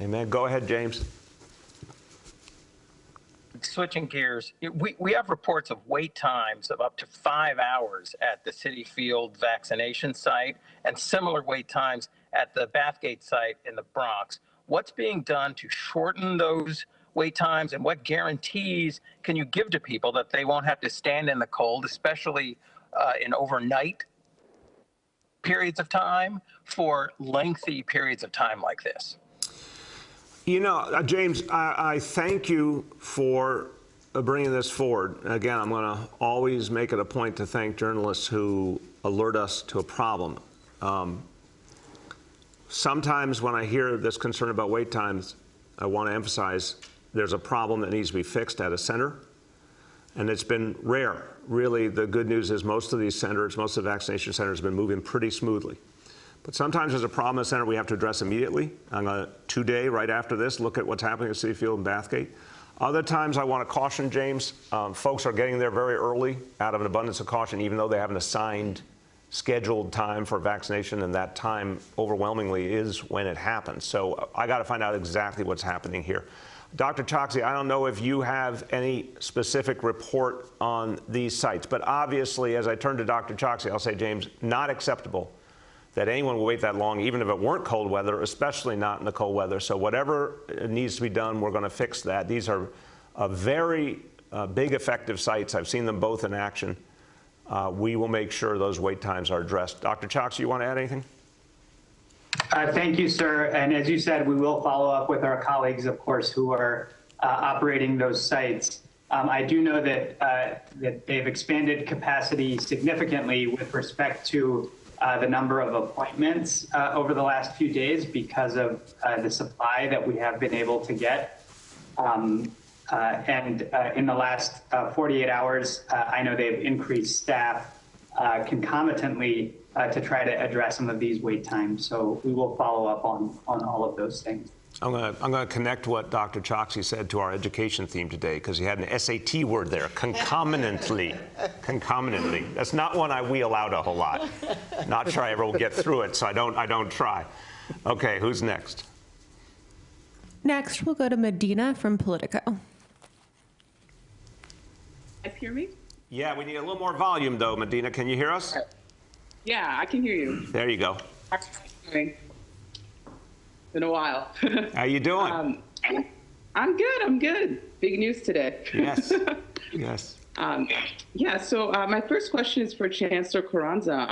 Amen. Go ahead, James. Switching gears, we have reports of wait times of up to 5 hours at the Citi Field vaccination site and similar wait times at the Bathgate site in the Bronx. What's being done to shorten those wait times, and what guarantees can you give to people that they won't have to stand in the cold, especially in overnight periods of time, for lengthy periods of time like this? You know, James, I thank you for bringing this forward. Again, I'm going to always make it a point to thank journalists who alert us to a problem. Sometimes when I hear this concern about wait times, I want to emphasize there's a problem that needs to be fixed at a center, and it's been rare. Really, the good news is most of these centers, most of the vaccination centers have been moving pretty smoothly. But sometimes there's a problem in the center we have to address immediately. I'm going to, today, right after this, look at what's happening at Citi Field and Bathgate. Other times I want to caution, James, folks are getting there very early out of an abundance of caution, even though they have an assigned, scheduled time for vaccination, and that time overwhelmingly is when it happens. So I got to find out exactly what's happening here. Dr. Choksi, I don't know if you have any specific report on these sites, but obviously, as I turn to Dr. Choksi, I'll say, James, not acceptable that anyone will wait that long, even if it weren't cold weather, especially not in the cold weather. So whatever needs to be done, we're going to fix that. These are very big, effective sites. I've seen them both in action. We will make sure those wait times are addressed. Dr. Chox, you want to add anything? Thank you, sir. And as you said, we will follow up with our colleagues, of course, who are operating those sites. I do know that, that they've expanded capacity significantly with respect to the number of appointments over the last few days because of the supply that we have been able to get. And in the last 48 hours, I know they've increased staff concomitantly to try to address some of these wait times. So we will follow up on all of those things. I'm going to connect what Dr. Choksi said to our education theme today, because he had an SAT word there, concomitantly. Concomitantly. That's not one I wheel out a whole lot. Not sure I ever will get through it, so I don't try. Okay, who's next? Next, we'll go to Medina from Politico. Guys hear me? Yeah, we need a little more volume, though, Medina. Can you hear us? Yeah, I can hear you. There you go. How are you doing? Been a while. How you doing? I'm good. Big news today. Yes. Yes. Yeah, so my first question is for Chancellor Carranza.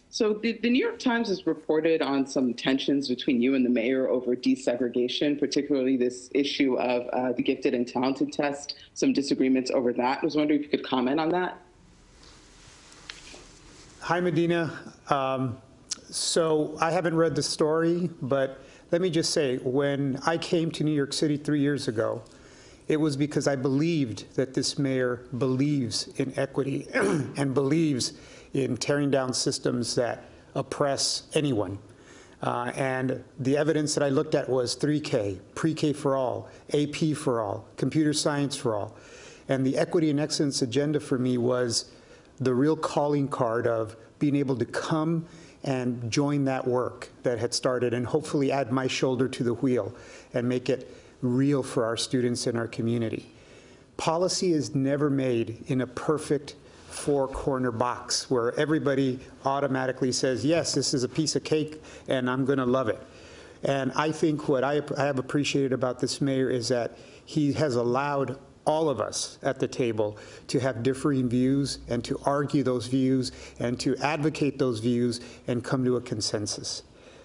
So the New York Times has reported on some tensions between you and the mayor over desegregation, particularly this issue of the gifted and talented test, some disagreements over that. I was wondering if you could comment on that. Hi, Medina. So I haven't read the story, but let me just say, when I came to New York City 3 years ago, it was because I believed that this mayor believes in equity and believes in tearing down systems that oppress anyone. And the evidence that I looked at was 3K, pre-K for all, AP for all, computer science for all. And the equity and excellence agenda for me was the real calling card of being able to come and join that work that had started and hopefully add my shoulder to the wheel and make it real for our students in our community. Policy is never made in a perfect four-corner box where everybody automatically says, yes, this is a piece of cake and I'm going to love it. And I think what I have appreciated about this mayor is that he has allowed all of us at the table to have differing views and to argue those views and to advocate those views and come to a consensus.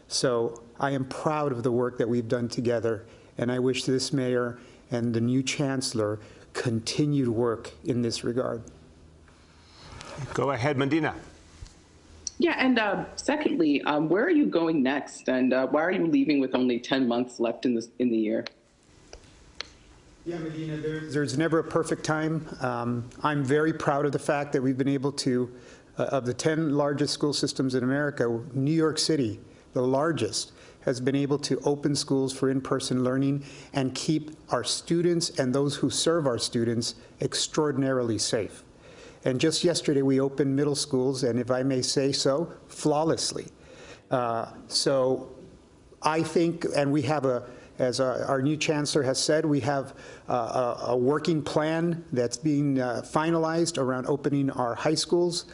So I am proud of the work that we've done together, and I wish this mayor and the new chancellor continued work in this regard. Go ahead, Medina. Yeah, and secondly, where are you going next, and why are you leaving with only 10 months left in the year? Yeah, Medina, there's never a perfect time. I'm very proud of the fact that we've been able to, of the 10 largest school systems in America, New York City, the largest, has been able to open schools for in-person learning and keep our students and those who serve our students extraordinarily safe. And just yesterday, we opened middle schools, and if I may say so, flawlessly. So I think, and we have as our new chancellor has said, we have a working plan that's being finalized around opening our high schools.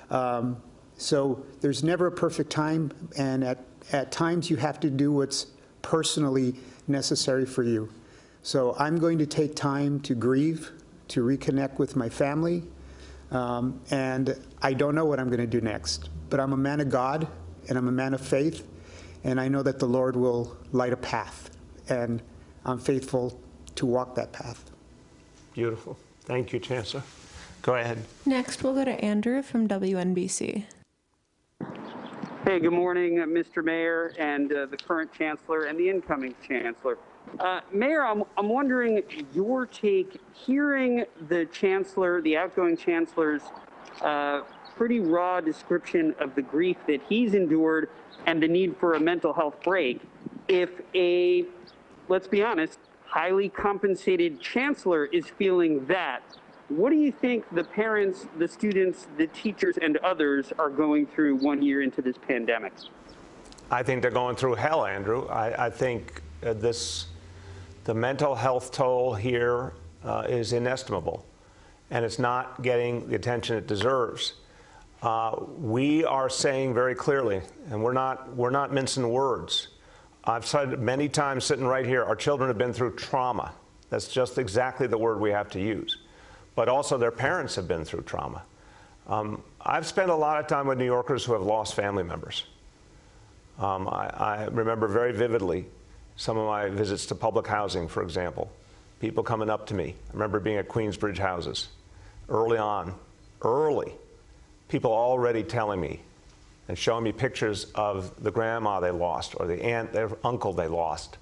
So there's never a perfect time, and at times you have to do what's personally necessary for you. So I'm going to take time to grieve, to reconnect with my family, and I don't know what I'm going to do next. But I'm a man of God, and I'm a man of faith, and I know that the Lord will light a path. And I'm faithful to walk that path. Beautiful. Thank you, Chancellor. Go ahead. Next, we'll go to Andrew from WNBC. Hey, good morning, Mr. Mayor, and the current chancellor and the incoming chancellor. Mayor, I'm wondering your take, hearing the chancellor, the outgoing chancellor's pretty raw description of the grief that he's endured and the need for a mental health break. If a, let's be honest, highly compensated chancellor is feeling that, what do you think the parents, the students, the teachers, and others are going through 1 year into this pandemic? I think they're going through hell, Andrew. I think the mental health toll here is inestimable, and it's not getting the attention it deserves. We are saying very clearly, and we're not mincing words. I've said many times sitting right here, our children have been through trauma. That's just exactly the word we have to use. But also their parents have been through trauma. I've spent a lot of time with New Yorkers who have lost family members. I remember very vividly some of my visits to public housing, for example. People coming up to me. I remember being at Queensbridge houses early on, people already telling me and showing me pictures of the grandma they lost or the aunt, their uncle they lost,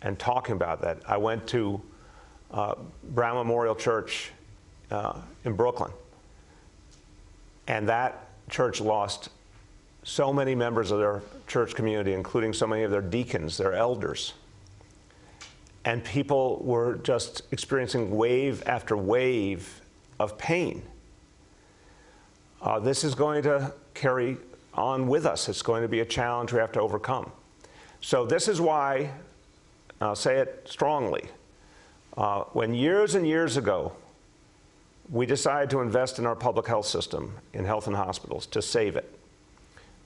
and talking about that. I went to Brown Memorial Church in Brooklyn, and that church lost so many members of their church community, including so many of their deacons, their elders. And people were just experiencing wave after wave of pain. This is going to carry on with us. It's going to be a challenge we have to overcome. So this is why, I'll say it strongly, when years and years ago, we decided to invest in our public health system, in health and hospitals, to save it.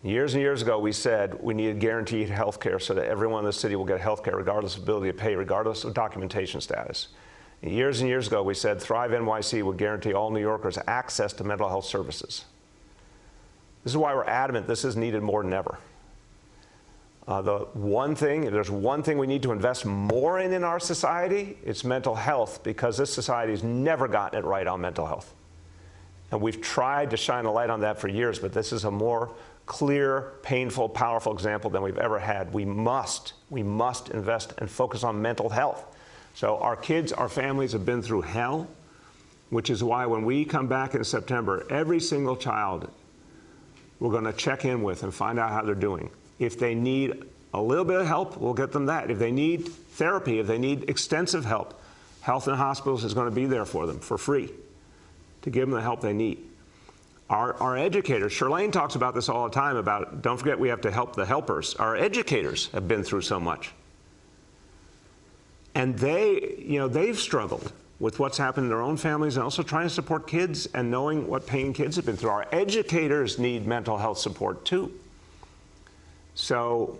Years and years ago, we said we needed guaranteed health care so that everyone in the city will get health care regardless of ability to pay, regardless of documentation status. And years ago, we said Thrive NYC would guarantee all New Yorkers access to mental health services. This is why we're adamant this is needed more than ever. If there's one thing we need to invest more in our society, it's mental health, because this society has never gotten it right on mental health. And we've tried to shine a light on that for years, but this is a more clear, painful, powerful example than we've ever had. We must invest and focus on mental health. So our kids, our families have been through hell, which is why when we come back in September, every single child we're going to check in with and find out how they're doing. If they need a little bit of help, we'll get them that. If they need therapy, if they need extensive help, Health and Hospitals is going to be there for them for free to give them the help they need. Our educators, Shirlane talks about this all the time about, don't forget we have to help the helpers. Our educators have been through so much. And they've struggled with what's happened in their own families and also trying to support kids and knowing what pain kids have been through. Our educators need mental health support too. So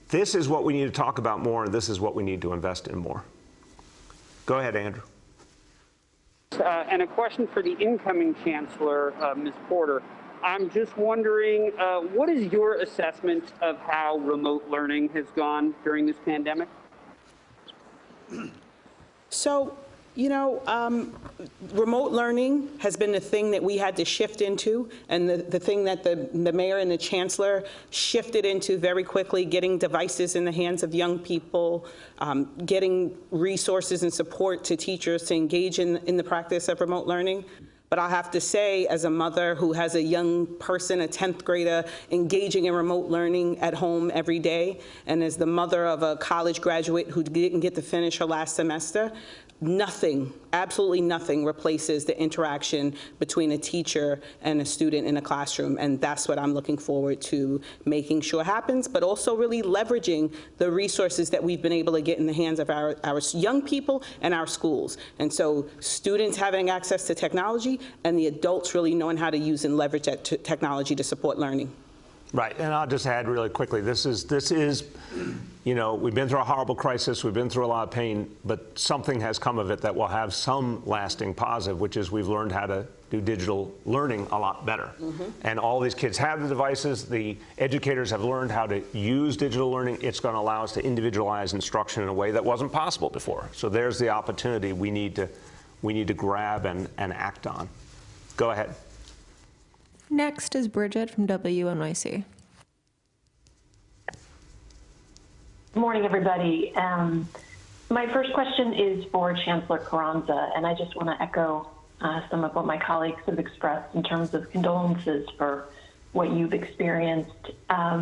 this is what we need to talk about more, and this is what we need to invest in more. Go ahead, Andrew. And a question for the incoming Chancellor, Ms. Porter. I'm just wondering, what is your assessment of how remote learning has gone during this pandemic? So, remote learning has been the thing that we had to shift into, and the thing that the mayor and the chancellor shifted into very quickly, getting devices in the hands of young people, getting resources and support to teachers to engage in the practice of remote learning. But I have to say, as a mother who has a young person, a 10th grader, engaging in remote learning at home every day, and as the mother of a college graduate who didn't get to finish her last semester, nothing, absolutely nothing replaces the interaction between a teacher and a student in a classroom. And that's what I'm looking forward to making sure happens, but also really leveraging the resources that we've been able to get in the hands of our young people and our schools. And so students having access to technology and the adults really knowing how to use and leverage that technology to support learning. Right, and I'll just add really quickly, this is, we've been through a horrible crisis, we've been through a lot of pain, but something has come of it that will have some lasting positive, which is we've learned how to do digital learning a lot better. Mm-hmm. And all these kids have the devices, the educators have learned how to use digital learning. It's going to allow us to individualize instruction in a way that wasn't possible before. So there's the opportunity we need to grab and act on. Go ahead. Next is Bridget from WNYC. Good morning, everybody. My first question is for Chancellor Carranza, and I just want to echo some of what my colleagues have expressed in terms of condolences for what you've experienced. As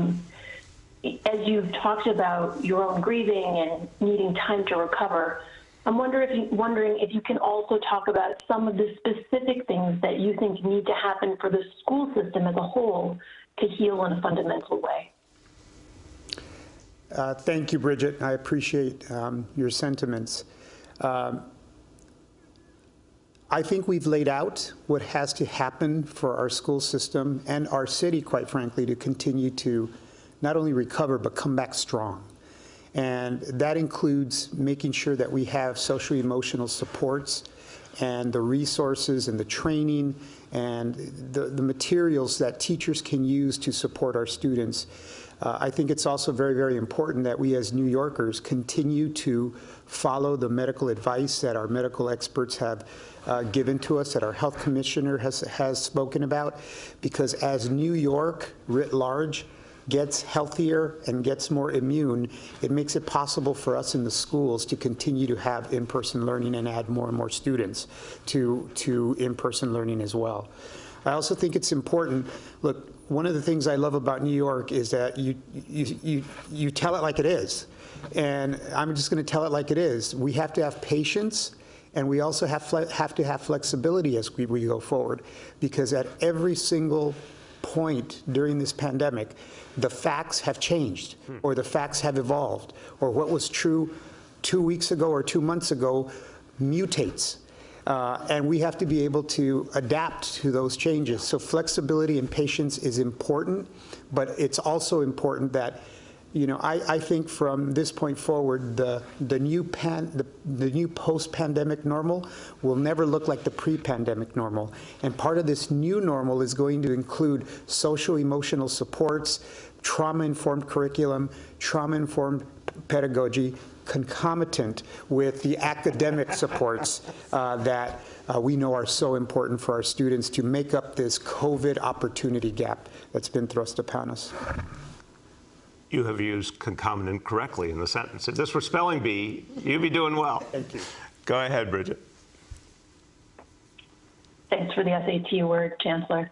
you've talked about your own grieving and needing time to recover, I'm wondering if you can also talk about some of the specific things that you think need to happen for the school system as a whole to heal in a fundamental way. Thank you, Bridget. I appreciate your sentiments. I think we've laid out what has to happen for our school system and our city, quite frankly, to continue to not only recover, but come back strong. And that includes making sure that we have social emotional supports and the resources and the training and the materials that teachers can use to support our students. I think it's also very, very important that we as New Yorkers continue to follow the medical advice that our medical experts have given to us, that our health commissioner has spoken about, because as New York writ large gets healthier and gets more immune, it makes it possible for us in the schools to continue to have in-person learning and add more and more students to in-person learning as well. I also think it's important, look, one of the things I love about New York is that you tell it like it is. And I'm just going to tell it like it is. We have to have patience, and we also have to have flexibility as we go forward, because at every single point during this pandemic, the facts have changed, or the facts have evolved, or what was true 2 weeks ago or 2 months ago mutates. And we have to be able to adapt to those changes. So flexibility and patience is important, but it's also important that, you know, I think from this point forward, the new post-pandemic normal will never look like the pre-pandemic normal. And part of this new normal is going to include social emotional supports, trauma-informed curriculum, trauma-informed pedagogy, concomitant with the academic supports that we know are so important for our students to make up this COVID opportunity gap that's been thrust upon us. You have used concomitant correctly in the sentence. If this were spelling bee, you'd be doing well. Thank you. Go ahead, Bridget. Thanks for the SAT word, Chancellor.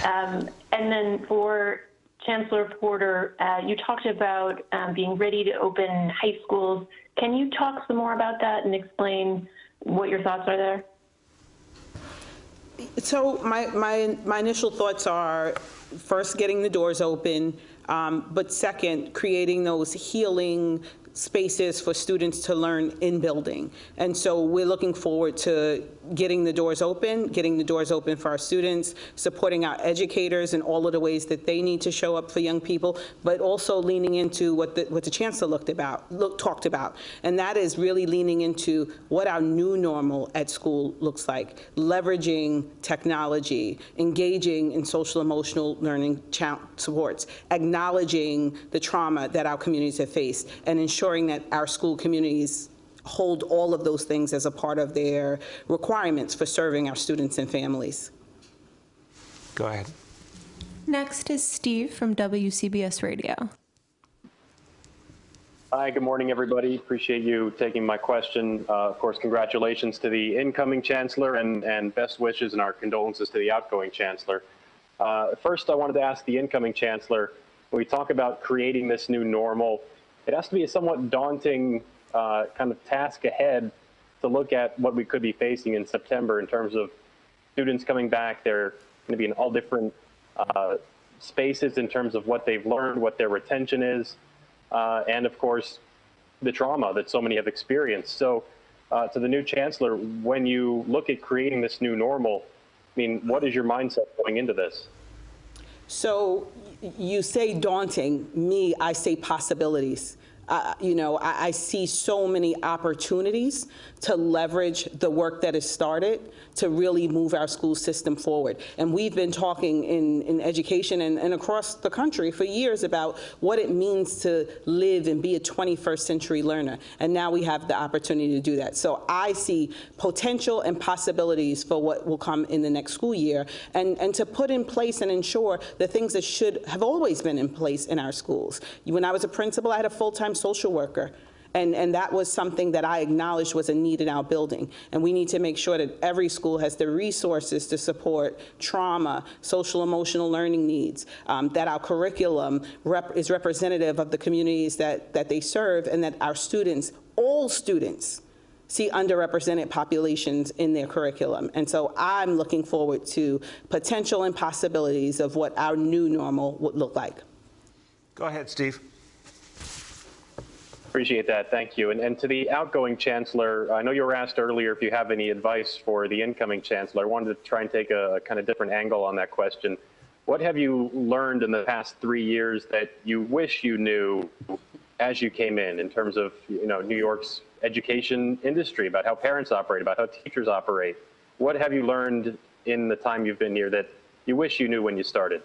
And then for Chancellor Porter, you talked about being ready to open high schools. Can you talk some more about that and explain what your thoughts are there? So my initial thoughts are, first, getting the doors open, but second, creating those healing spaces for students to learn in building. And so we're looking forward to getting the doors open for our students, supporting our educators in all of the ways that they need to show up for young people, but also leaning into what the Chancellor talked about. And that is really leaning into what our new normal at school looks like, leveraging technology, engaging in social emotional learning supports, acknowledging the trauma that our communities have faced, and ensuring that our school communities hold all of those things as a part of their requirements for serving our students and families. Go ahead. Next is Steve from WCBS Radio. Hi, good morning, everybody. Appreciate you taking my question. Of course, congratulations to the incoming Chancellor and best wishes and our condolences to the outgoing Chancellor. First, I wanted to ask the incoming Chancellor, when we talk about creating this new normal, it has to be a somewhat daunting kind of task ahead to look at what we could be facing in September in terms of students coming back. They're going to be in all different spaces in terms of what they've learned, what their retention is, and of course, the trauma that so many have experienced. So to the new Chancellor, when you look at creating this new normal, I mean, what is your mindset going into this? So you say daunting. Me, I say possibilities. You know, I see so many opportunities to leverage the work that has started to really move our school system forward. And we've been talking in education and across the country for years about what it means to live and be a 21st century learner. And now we have the opportunity to do that. So I see potential and possibilities for what will come in the next school year, and to put in place and ensure the things that should have always been in place in our schools. When I was a principal, I had a full-time social worker. And that was something that I acknowledged was a need in our building. And we need to make sure that every school has the resources to support trauma, social emotional learning needs, that our curriculum is representative of the communities that they serve, and that our students, all students, see underrepresented populations in their curriculum. And so I'm looking forward to potential and possibilities of what our new normal would look like. Go ahead, Steve. Appreciate that. Thank you. And to the outgoing chancellor, I know you were asked earlier if you have any advice for the incoming chancellor. I wanted to try and take a kind of different angle on that question. What have you learned in the past 3 years that you wish you knew as you came in terms of, New York's education industry, about how parents operate, about how teachers operate? What have you learned in the time you've been here that you wish you knew when you started?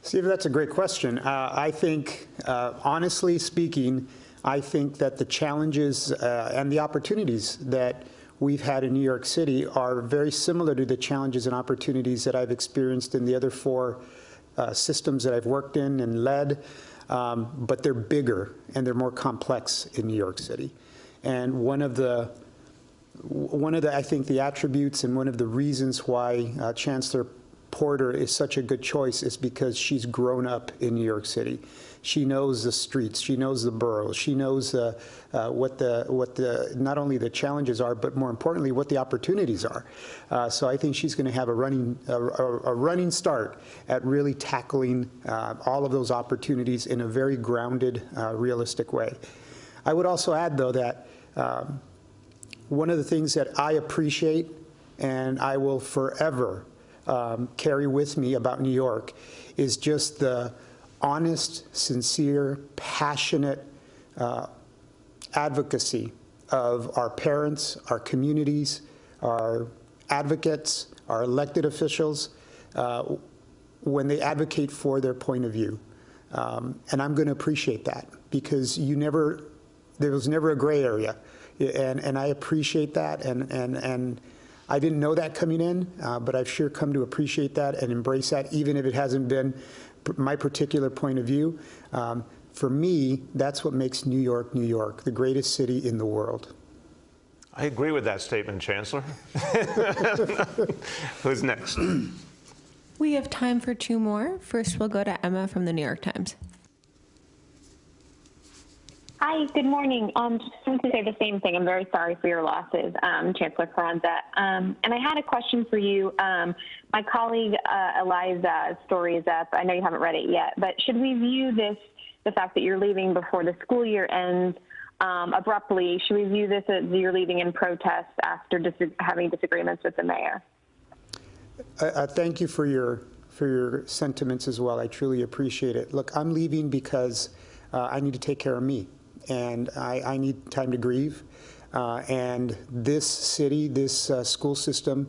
Steve, that's a great question. I think, honestly speaking, I think that the challenges and the opportunities that we've had in New York City are very similar to the challenges and opportunities that I've experienced in the other 4 systems that I've worked in and led, but they're bigger and they're more complex in New York City. And one of the I think the attributes and one of the reasons why Chancellor Porter is such a good choice is because she's grown up in New York City. She knows the streets, she knows the boroughs, she knows what the not only the challenges are, but more importantly, what the opportunities are. So I think she's going to have a running start at really tackling all of those opportunities in a very grounded, realistic way. I would also add, though, that one of the things that I appreciate and I will forever carry with me about New York is just the honest, sincere, passionate advocacy of our parents, our communities, our advocates, our elected officials, when they advocate for their point of view. And I'm going to appreciate that because there was never a gray area. And I appreciate that, and I didn't know that coming in, but I've sure come to appreciate that and embrace that, even if it hasn't been my particular point of view. For me, that's what makes New York, New York, the greatest city in the world. I agree with that statement, Chancellor. Who's next? We have time for 2 more. First, we'll go to Emma from the New York Times. Hi, good morning. Just wanted to say the same thing. I'm very sorry for your losses, Chancellor Carranza. And I had a question for you. My colleague Eliza's story is up. I know you haven't read it yet, but should we view this, the fact that you're leaving before the school year ends abruptly, should we view this as you're leaving in protest after having disagreements with the mayor? Thank you for your sentiments as well. I truly appreciate it. Look, I'm leaving because I need to take care of me. And I need time to grieve. And this city, this school system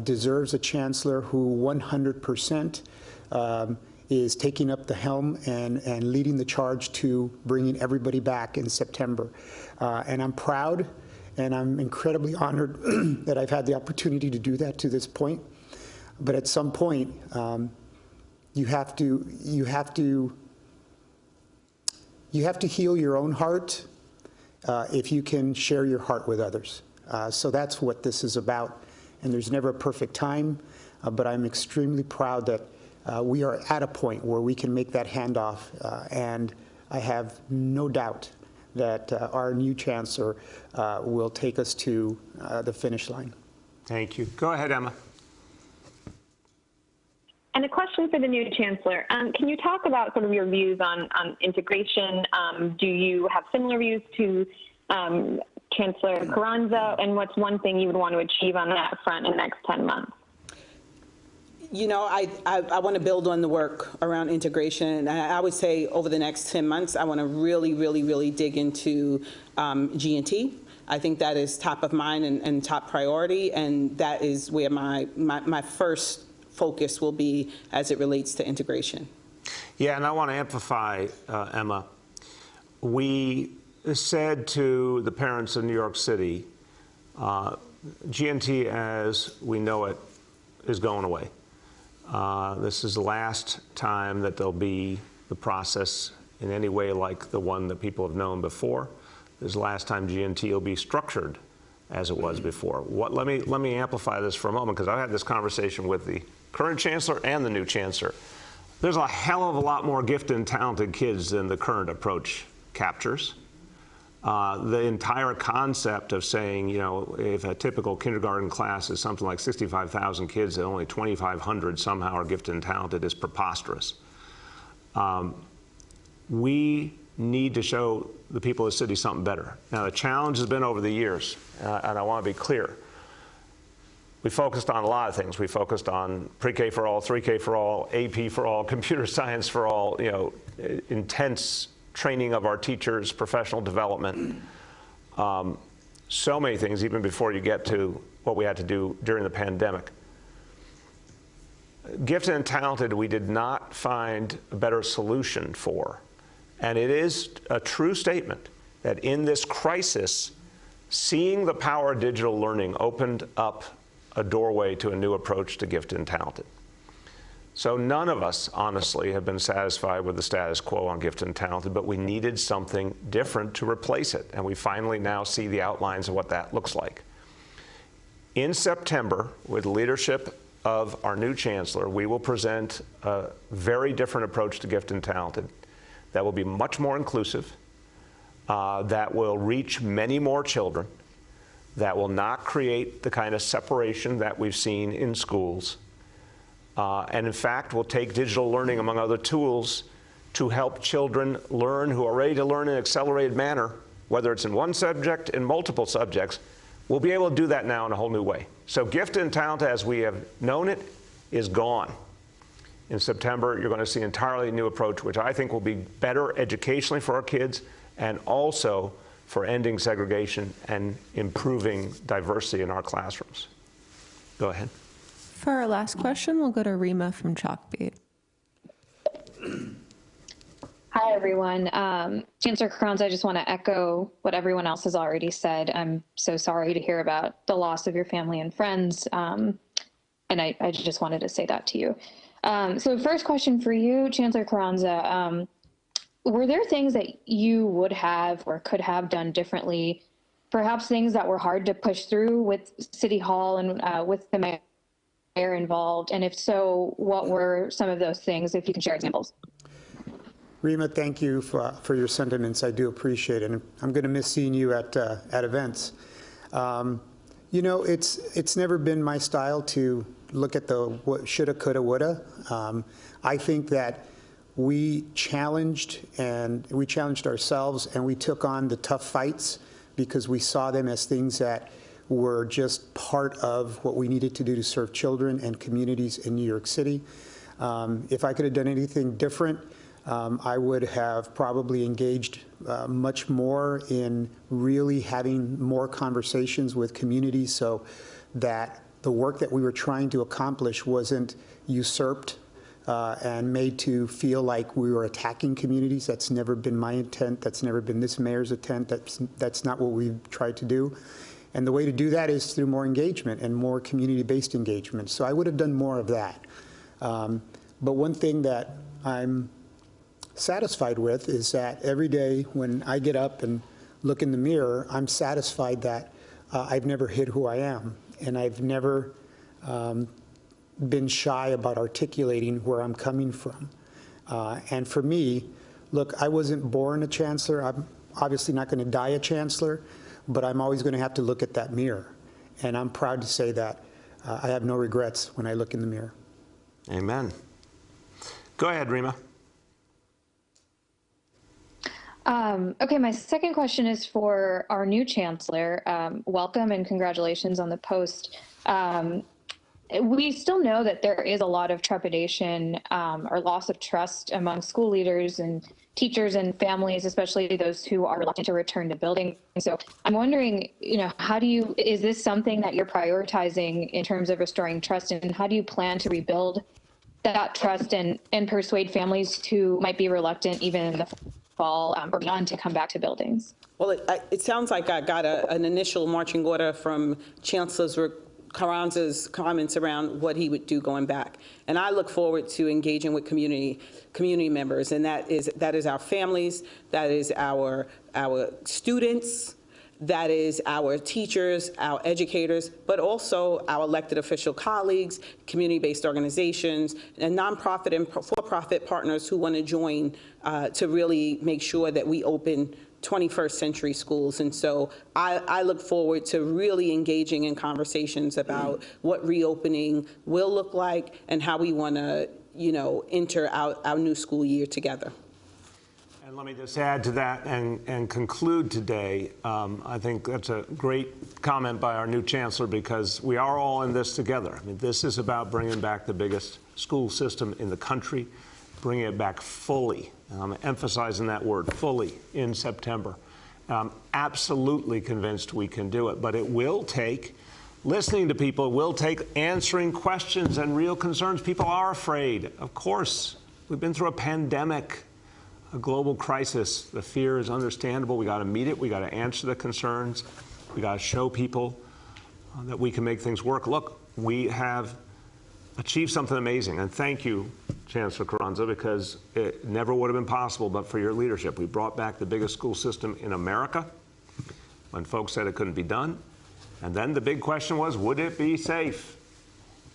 deserves a chancellor who 100% is taking up the helm and leading the charge to bringing everybody back in September. And I'm proud and I'm incredibly honored that I've had the opportunity to do that to this point. But at some point, you have to heal your own heart if you can share your heart with others. So that's what this is about. And there's never a perfect time, but I'm extremely proud that we are at a point where we can make that handoff. And I have no doubt that our new chancellor will take us to the finish line. Thank you. Go ahead, Emma. And a question for the new chancellor. Can you talk about sort of your views on integration? Do you have similar views to Chancellor Carranza? And what's one thing you would want to achieve on that front in the next 10 months? You know, I want to build on the work around integration. And I would say over the next 10 months, I want to really dig into G&T. I think that is top of mind and top priority. And that is where my first focus will be as it relates to integration. Yeah, and I want to amplify, Emma. We said to the parents in New York City, G&T as we know it is going away. This is the last time that there'll be the process in any way like the one that people have known before. This is the last time G&T will be structured as it was before. Let me amplify this for a moment, because I've had this conversation with the current chancellor and the new chancellor. There's a hell of a lot more gifted and talented kids than the current approach captures. The entire concept of saying, you know, if a typical kindergarten class is something like 65,000 kids and only 2,500 somehow are gifted and talented is preposterous. We need to show the people of the city something better. Now, the challenge has been over the years, and I want to be clear. We focused on a lot of things. We focused on pre-K for all, 3K for all, AP for all, computer science for all, intense training of our teachers, professional development, so many things, even before you get to what we had to do during the pandemic. Gifted and talented, we did not find a better solution for. And it is a true statement that in this crisis, seeing the power of digital learning opened up a doorway to a new approach to gifted and talented. So none of us, honestly, have been satisfied with the status quo on gifted and talented, but we needed something different to replace it. And we finally now see the outlines of what that looks like. In September, with leadership of our new chancellor, we will present a very different approach to gifted and talented that will be much more inclusive, that will reach many more children, that will not create the kind of separation that we've seen in schools, and in fact will take digital learning, among other tools, to help children learn who are ready to learn in an accelerated manner, whether it's in one subject, in multiple subjects. We'll be able to do that now in a whole new way. So gifted and talented as we have known it is gone. In September, you're going to see an entirely new approach, which I think will be better educationally for our kids and also for ending segregation and improving diversity in our classrooms. Go ahead. For our last question, we'll go to Rima from Chalkbeat. Hi, everyone. Chancellor Carranza, I just want to echo what everyone else has already said. I'm so sorry to hear about the loss of your family and friends, and I just wanted to say that to you. So first question for you, Chancellor Carranza, were there things that you would have or could have done differently, perhaps things that were hard to push through with City Hall and with the mayor involved? And if so, what were some of those things, if you can share examples? Rima, thank you for your sentiments. I do appreciate it. And I'm going to miss seeing you at events. It's never been my style to look at the what shoulda, coulda, woulda. I think that we challenged ourselves, and we took on the tough fights because we saw them as things that were just part of what we needed to do to serve children and communities in New York City. If I could have done anything different, I would have probably engaged much more in really having more conversations with communities so that the work that we were trying to accomplish wasn't usurped and made to feel like we were attacking communities. That's never been my intent. That's never been this mayor's intent. That's not what we've tried to do. And the way to do that is through more engagement and more community-based engagement. So I would have done more of that. But one thing that I'm satisfied with is that every day when I get up and look in the mirror, I'm satisfied that I've never hid who I am, and I've never been shy about articulating where I'm coming from. And for me, look, I wasn't born a chancellor. I'm obviously not going to die a chancellor, but I'm always going to have to look at that mirror. And I'm proud to say that I have no regrets when I look in the mirror. Amen. Go ahead, Rima. Okay, my second question is for our new chancellor. Welcome and congratulations on the post. We still know that there is a lot of trepidation or loss of trust among school leaders and teachers and families, especially those who are reluctant to return to buildings. So I'm wondering, is this something that you're prioritizing in terms of restoring trust, and how do you plan to rebuild that trust and persuade families who might be reluctant even in the fall or beyond to come back to buildings? Well, it sounds like I got an initial marching order from Chancellor Carranza's comments around what he would do going back. And I look forward to engaging with community members, and that is our families, that is our students, that is our teachers, our educators, but also our elected official colleagues, community-based organizations, and nonprofit and for-profit partners who want to join to really make sure that we open 21st century schools. And so I look forward to really engaging in conversations about what reopening will look like and how we want to, enter our new school year together. And let me just add to that and conclude today. I think that's a great comment by our new chancellor, because we are all in this together. I mean, this is about bringing back the biggest school system in the country, bringing it back fully. I'm emphasizing that word, fully, in September. I'm absolutely convinced we can do it, but it will take listening to people. It will take answering questions and real concerns. People are afraid. Of course, we've been through a pandemic, a global crisis. The fear is understandable. We got to meet it. We got to answer the concerns. We got to show people that we can make things work. Look, we have achieved something amazing, and thank you, Chancellor Carranza, because it never would have been possible but for your leadership. We brought back the biggest school system in America when folks said it couldn't be done. And then the big question was, would it be safe?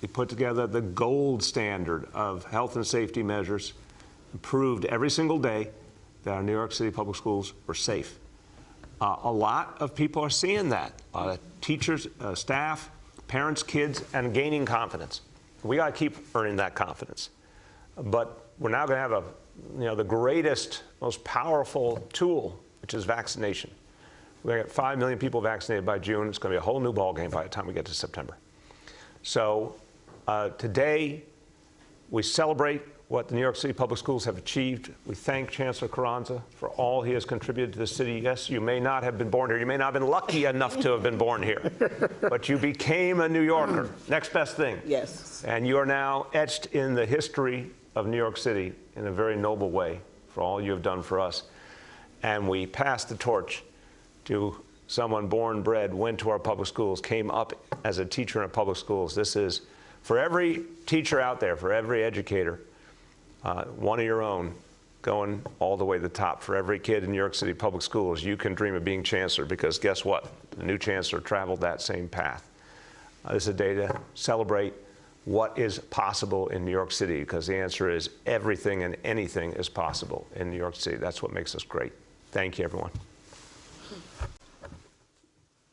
We put together the gold standard of health and safety measures, and proved every single day that our New York City public schools were safe. A lot of people are seeing that. A lot of teachers, staff, parents, kids, and gaining confidence. We got to keep earning that confidence. But we're now going to have the greatest, most powerful tool, which is vaccination. We're going to get 5 million people vaccinated by June. It's going to be a whole new ballgame by the time we get to September. So today, we celebrate what the New York City Public Schools have achieved. We thank Chancellor Carranza for all he has contributed to the city. Yes, you may not have been born here. You may not have been lucky enough to have been born here. But you became a New Yorker. Next best thing. Yes. And you are now etched in the history of New York City in a very noble way for all you have done for us. And we pass the torch to someone born, bred, went to our public schools, came up as a teacher in our public schools. This is, for every teacher out there, for every educator, one of your own, going all the way to the top. For every kid in New York City public schools, you can dream of being chancellor, because guess what? The new chancellor traveled that same path. This is a day to celebrate what is possible in New York City, because the answer is everything and anything is possible in New York City. That's what makes us great. Thank you, everyone.